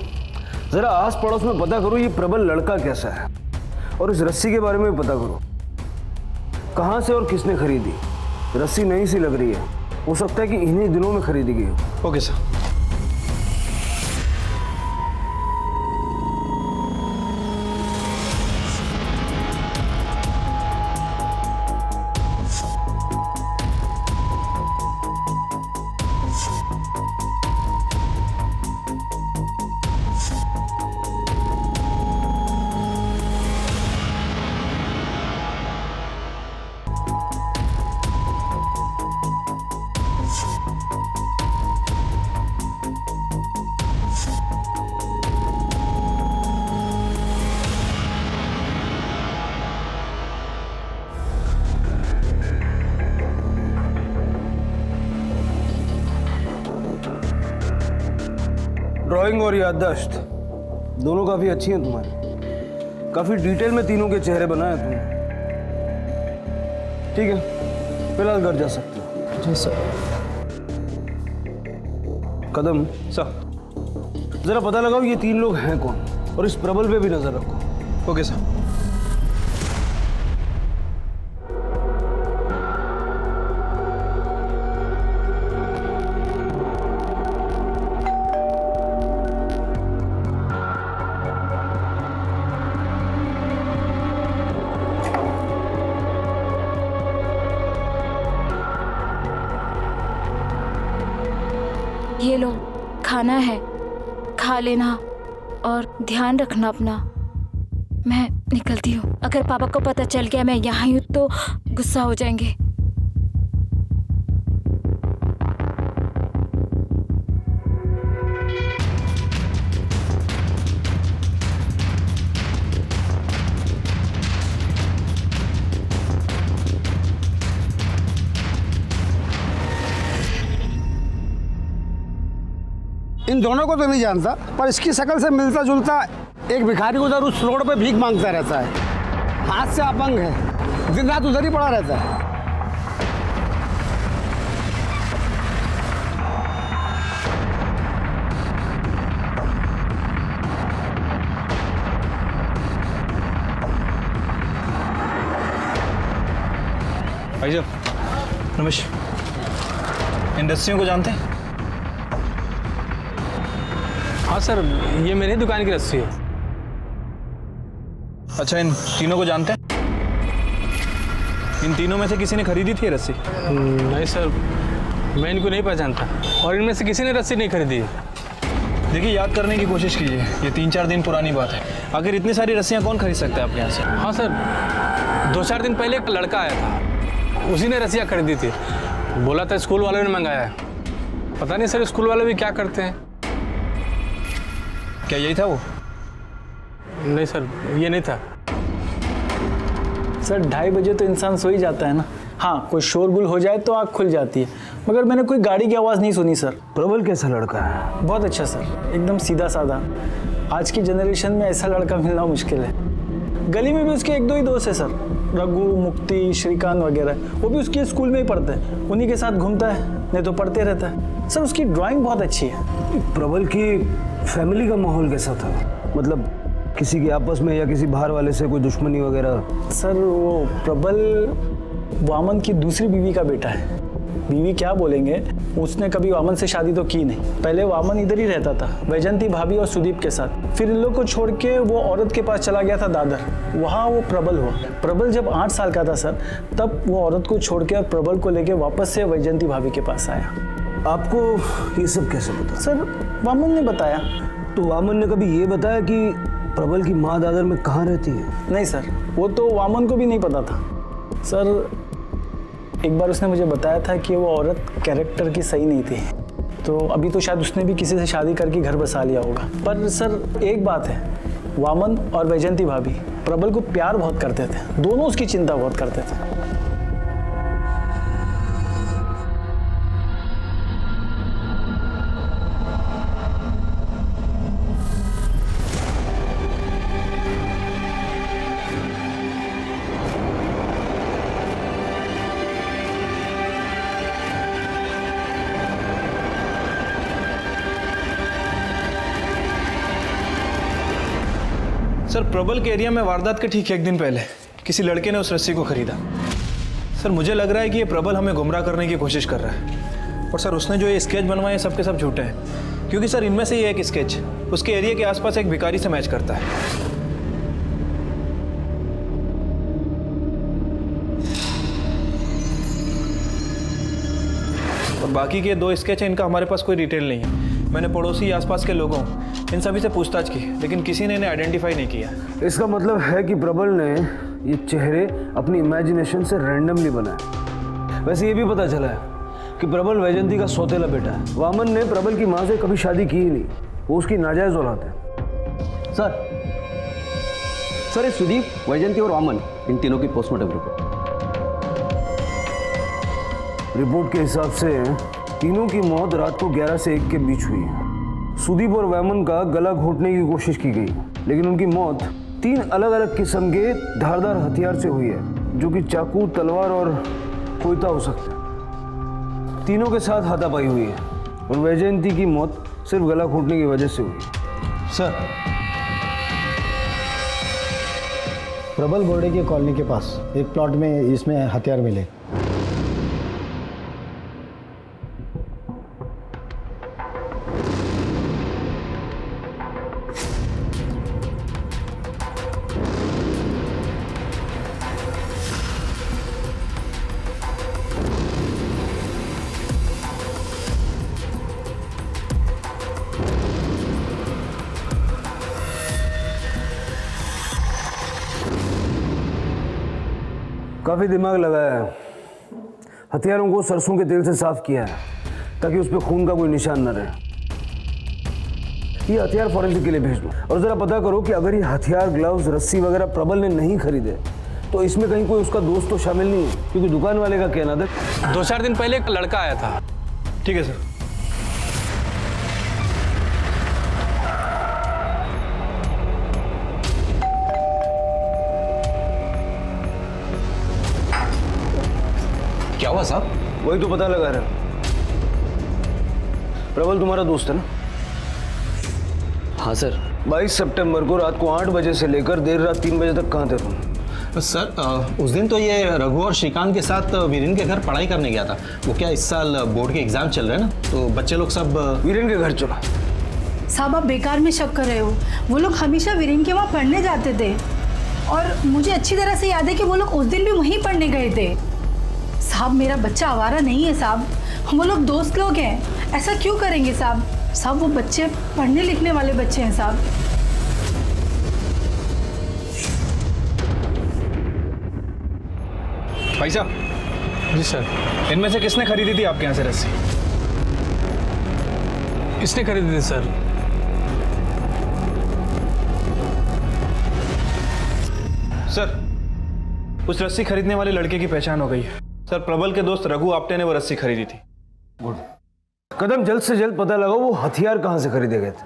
जरा आस पड़ोस में पता करो ये प्रबल लड़का कैसा है, और इस रस्सी के बारे में भी पता करो, कहाँ से और किसने खरीदी। रस्सी नई सी लग रही है, हो सकता है कि इन्हीं दिनों में खरीदी गई हो।
Okay sir.
ड्राइंग और याददाश्त दोनों काफी अच्छी हैं तुम्हारी। काफी डिटेल में तीनों के चेहरे बनाए तुमने। ठीक है, फिलहाल घर जा सकते हो।
जी सर।
कदम
सर,
जरा पता लगाओ ये 3 लोग हैं कौन, और इस प्रबल पे भी नजर रखो।
Okay sir.
ये लो, खाना है, खा लेना और ध्यान रखना अपना। मैं निकलती हूँ। अगर पापा को पता चल गया मैं यहाँ हूँ तो गुस्सा हो जाएंगे।
इन दोनों को तो नहीं जानता, पर इसकी शक्ल से मिलता जुलता एक भिखारी उधर उस रोड पे भीख मांगता रहता है। हाथ से अपंग है, दिन रात उधर ही पड़ा रहता है।
भाई साहब नमस्कार, इन रस्सियों को जानते हैं?
हाँ सर, ये मेरी दुकान की रस्सी है।
अच्छा, इन तीनों को जानते हैं? इन तीनों में से किसी ने खरीदी थी ये रस्सी?
नहीं सर, मैं इनको नहीं पहचानता, और इनमें से किसी ने रस्सी नहीं खरीदी है।
देखिए, याद करने की कोशिश कीजिए, ये 3-4 दिन पुरानी बात है। आखिर इतनी सारी रस्सियाँ कौन खरीद सकता है आपके यहाँ से?
हाँ सर, 2-4 दिन पहले एक लड़का आया था, उसी ने रस्सियाँ खरीदी थी। बोला था स्कूल वालों ने मंगाया है। पता नहीं सर स्कूल वाले भी क्या करते हैं।
क्या यही था वो?
नहीं सर, ये नहीं था सर। 2:30 बजे तो इंसान सो ही जाता है ना। हाँ, कोई शोरगुल हो जाए तो आँख खुल जाती है, मगर मैंने कोई गाड़ी की आवाज़ नहीं सुनी सर।
प्रबल कैसा लड़का है?
बहुत अच्छा सर, एकदम सीधा साधा। आज की जनरेशन में ऐसा लड़का मिलना मुश्किल है। गली में भी उसके 1-2 ही दोस्त है सर, रघु, मुक्ति, श्रीकांत वगैरह। वो भी उसके स्कूल में ही पढ़ते हैं, उन्हीं के साथ घूमता है, नहीं तो पढ़ते रहता है सर। उसकी ड्राइंग बहुत अच्छी है।
प्रबल की फैमिली का माहौल कैसा था? मतलब किसी के आपस में या किसी बाहर वाले से कोई दुश्मनी वगैरह?
सर वो प्रबल वामन की दूसरी बीवी का बेटा है। बीवी क्या बोलेंगे, उसने कभी वामन से शादी तो की नहीं। पहले वामन इधर ही रहता था, वैजंती भाभी और सुदीप के साथ। फिर इन लोग को छोड़ के वो औरत के पास चला गया था दादर, वहाँ वो प्रबल हुआ। प्रबल जब 8 साल का था सर, तब वो औरत को छोड़ के और प्रबल को लेके वापस से वैजंती भाभी के पास आया।
आपको ये सब कैसे पता?
सर वामन ने बताया।
तो वामन ने कभी ये बताया कि प्रबल की माँ दादर में कहाँ रहती है?
नहीं सर, वो तो वामन को भी नहीं पता था सर। एक बार उसने मुझे बताया था कि वो औरत कैरेक्टर की सही नहीं थी, तो अभी तो शायद उसने भी किसी से शादी करके घर बसा लिया होगा। पर सर एक बात है, वामन और वैजंती भाभी प्रबल को प्यार बहुत करते थे, दोनों उसकी चिंता बहुत करते थे।
सर, प्रबल के एरिया में वारदात के ठीक एक दिन पहले किसी लड़के ने उस रस्सी को खरीदा। सर, मुझे लग रहा है कि ये प्रबल हमें गुमराह करने की कोशिश कर रहा है। और सर, उसने जो ये स्केच बनवाए सब के सब झूठे हैं, क्योंकि सर इनमें से ये एक स्केच उसके एरिया के आसपास एक भिखारी से मैच करता है। और बाकी के 2 स्केच हैं, इनका हमारे पास कोई डिटेल नहीं है। मैंने पड़ोसी आसपास के लोगों इन सभी से पूछताछ की, लेकिन किसी ने इन्हें आइडेंटिफाई नहीं किया।
इसका मतलब है कि प्रबल ने ये चेहरे अपनी इमेजिनेशन से रैंडमली बनाए। वैसे ये भी पता चला है कि प्रबल वैजंती का सौतेला बेटा है। वामन ने प्रबल की माँ से कभी शादी की ही नहीं, वो उसकी नाजायज औलाद है।
सर, सुदीप, वैजंती और वामन, इन तीनों की पोस्टमार्टम
रिपोर्ट के हिसाब से तीनों की मौत रात को 11 से 1 के बीच हुई है। सुदीप और वैमन का गला घोटने की कोशिश की गई, लेकिन उनकी मौत 3 अलग अलग किस्म के धारदार हथियार से हुई है, जो कि चाकू, तलवार और कोयता हो सकता है। तीनों के साथ हाथापाई हुई है और वैजयंती की मौत सिर्फ गला घोटने की वजह से हुई।
सर, प्रबल बोर्डे के कॉलोनी के पास एक प्लॉट में इसमें हथियार मिले।
काफ़ी दिमाग लगाया है। हथियारों को सरसों के तेल से साफ किया है ताकि उस पर खून का कोई निशान न रहे। ये हथियार फॉरेंसिक के लिए भेज दो और ज़रा पता करो कि अगर ये हथियार, ग्लव्स, रस्सी वगैरह प्रबल ने नहीं खरीदे तो इसमें कहीं कोई उसका दोस्त तो शामिल नहीं है, क्योंकि दुकान वाले का कहना था
2-4 दिन पहले एक लड़का आया था। ठीक है सर।
क्या हुआ साहब?
वही तो पता लगा रहे। प्रबल तुम्हारा दोस्त है ना?
हाँ सर।
22 सितंबर को रात को 8 बजे से लेकर देर रात 3 बजे तक कहाँ थे तुम?
सर, उस दिन तो ये रघु और श्रीकांत के साथ वीरेन के घर पढ़ाई करने गया था। वो क्या इस साल बोर्ड के एग्जाम चल रहे हैं ना, तो बच्चे लोग सब
वीरेन के घर चला।
साहब, आप बेकार में शक कर रहे हो। वो लोग हमेशा वीरेन के वहाँ पढ़ने जाते थे और मुझे अच्छी तरह से याद है कि वो लोग उस दिन भी वहीं पढ़ने गए थे। साहब, मेरा बच्चा आवारा नहीं है साहब, वो लोग दोस्त लोग हैं। ऐसा क्यों करेंगे साहब? साहब, वो बच्चे पढ़ने लिखने वाले बच्चे हैं साहब।
भाई साहब। जी सर। इनमें से किसने खरीदी थी आपके यहाँ से रस्सी? किसने खरीदी थी सर? सर, उस रस्सी खरीदने वाले लड़के की पहचान हो गई है। सर, प्रबल के दोस्त रघु आप्टे ने वो रस्सी खरीदी थी।
गुड। कदम, जल्द से जल्द पता लगाओ वो हथियार कहाँ से खरीदे गए थे।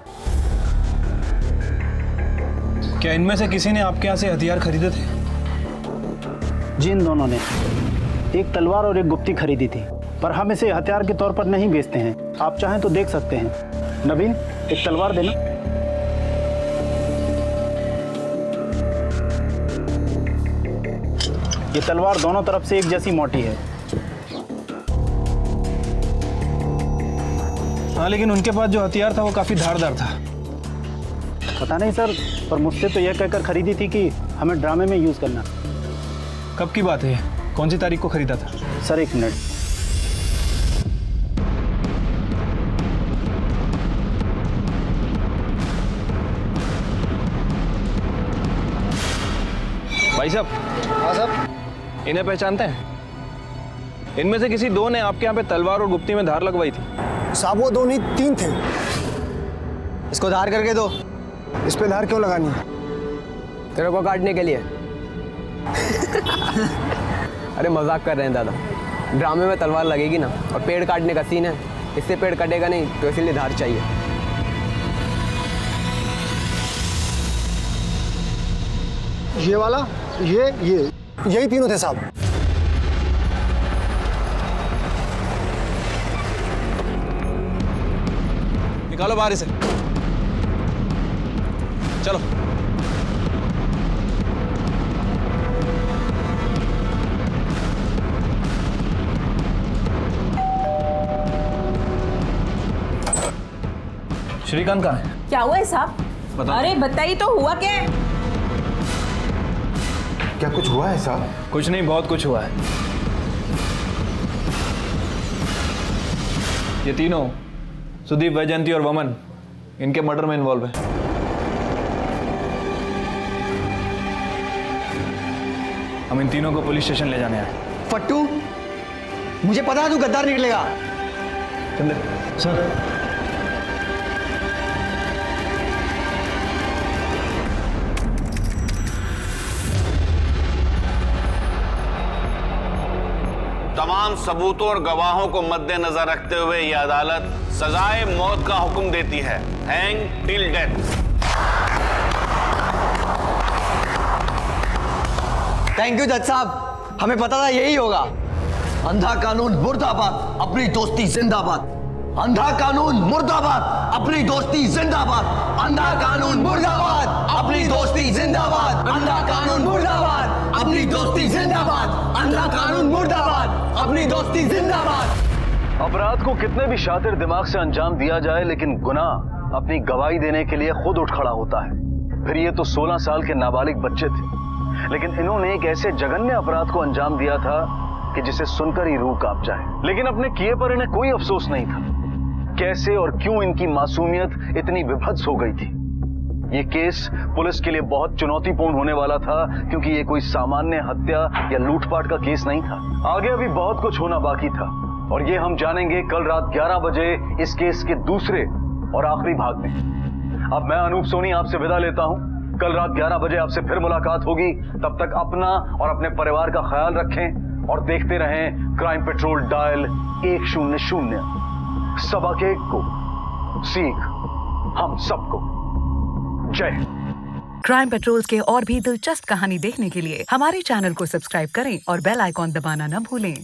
क्या इनमें से किसी ने आपके यहाँ से हथियार खरीदे थे?
जी, इन दोनों ने एक तलवार और एक गुप्ती खरीदी थी, पर हम इसे हथियार के तौर पर नहीं बेचते हैं। आप चाहें तो देख सकते हैं। नवीन, एक तलवार देना। ये तलवार दोनों तरफ से एक जैसी मोटी है।
हाँ, लेकिन उनके पास जो हथियार था वो काफी धारदार था।
पता नहीं सर, पर मुझसे तो यह कहकर खरीदी थी कि हमें ड्रामे में यूज करना।
कब की बात है? कौन सी तारीख को खरीदा था?
Sir, 1 minute.
भाई साहब। हाँ साहब। इन्हें पहचानते हैं? इनमें से किसी दो ने आपके यहाँ पे तलवार और गुप्ती में धार लगवाई थी।
साहब वो दो नहीं 3 थे।
इसको धार करके दो।
इस पे धार क्यों लगानी है?
तेरे को काटने के लिए। अरे मजाक कर रहे हैं दादा, ड्रामे में तलवार लगेगी ना, और पेड़ काटने का सीन है, इससे पेड़ कटेगा नहीं तो इसीलिए धार चाहिए।
ये वाला, यही तीनों थे साहब।
निकालो बाहर इसे। चलो। श्रीकांत कहाँ है?
क्या हुआ है साहब? अरे बताइए तो, हुआ क्या है?
क्या कुछ हुआ है साहब? कुछ नहीं, बहुत कुछ हुआ है। ये तीनों सुदीप, वैजयंती और वमन इनके मर्डर में इन्वॉल्व है। हम इन तीनों को पुलिस स्टेशन ले जाने आए।
फट्टू, मुझे पता है तू गद्दार निकलेगा।
सर।
तमाम सबूतों और गवाहों को मद्देनजर रखते हुए यह अदालत सजाए मौत का हुक्म देती है, hang till death.
Thank you जज साहब, हमें पता था यही होगा। अंधा कानून मुर्दाबाद, अपनी दोस्ती जिंदाबाद। अंधा कानून मुर्दाबाद, अपनी दोस्ती जिंदाबाद। अंधा कानून मुर्दाबाद, अपनी दोस्ती जिंदाबाद। अंधा कानून मुर्दाबाद, अपनी दोस्ती जिंदाबाद। अंधा कानून मुर्दाबाद, अपनी दोस्ती जिंदाबाद।
अपराध को कितने भी शातिर दिमाग से अंजाम दिया जाए, लेकिन गुनाह अपनी गवाही देने के लिए खुद उठ खड़ा होता है। फिर ये तो 16 साल के नाबालिग बच्चे थे, लेकिन इन्होंने एक ऐसे जघन्य अपराध को अंजाम दिया था कि जिसे सुनकर ही रूह कांप जाए। लेकिन अपने किए पर इन्हें कोई अफसोस नहीं था। कैसे और क्यों इनकी मासूमियत इतनी विभत्स हो गई थी? ये केस पुलिस के लिए बहुत चुनौतीपूर्ण होने वाला था, क्योंकि ये कोई सामान्य हत्या या लूटपाट का केस नहीं था। आगे अभी बहुत कुछ होना बाकी था, और ये हम जानेंगे कल रात 11 बजे इस केस के दूसरे और आखिरी भाग में। अब मैं अनूप सोनी आपसे विदा लेता हूं। कल रात 11 बजे आपसे फिर मुलाकात होगी। तब तक अपना और अपने परिवार का ख्याल रखें और देखते रहें क्राइम पेट्रोल डायल 100। सबा के को सीख हम सबको। जय हिंद।
क्राइम पेट्रोल्स के और भी दिलचस्प कहानी देखने के लिए हमारे चैनल को सब्सक्राइब करें और बेल आइकॉन दबाना न भूलें।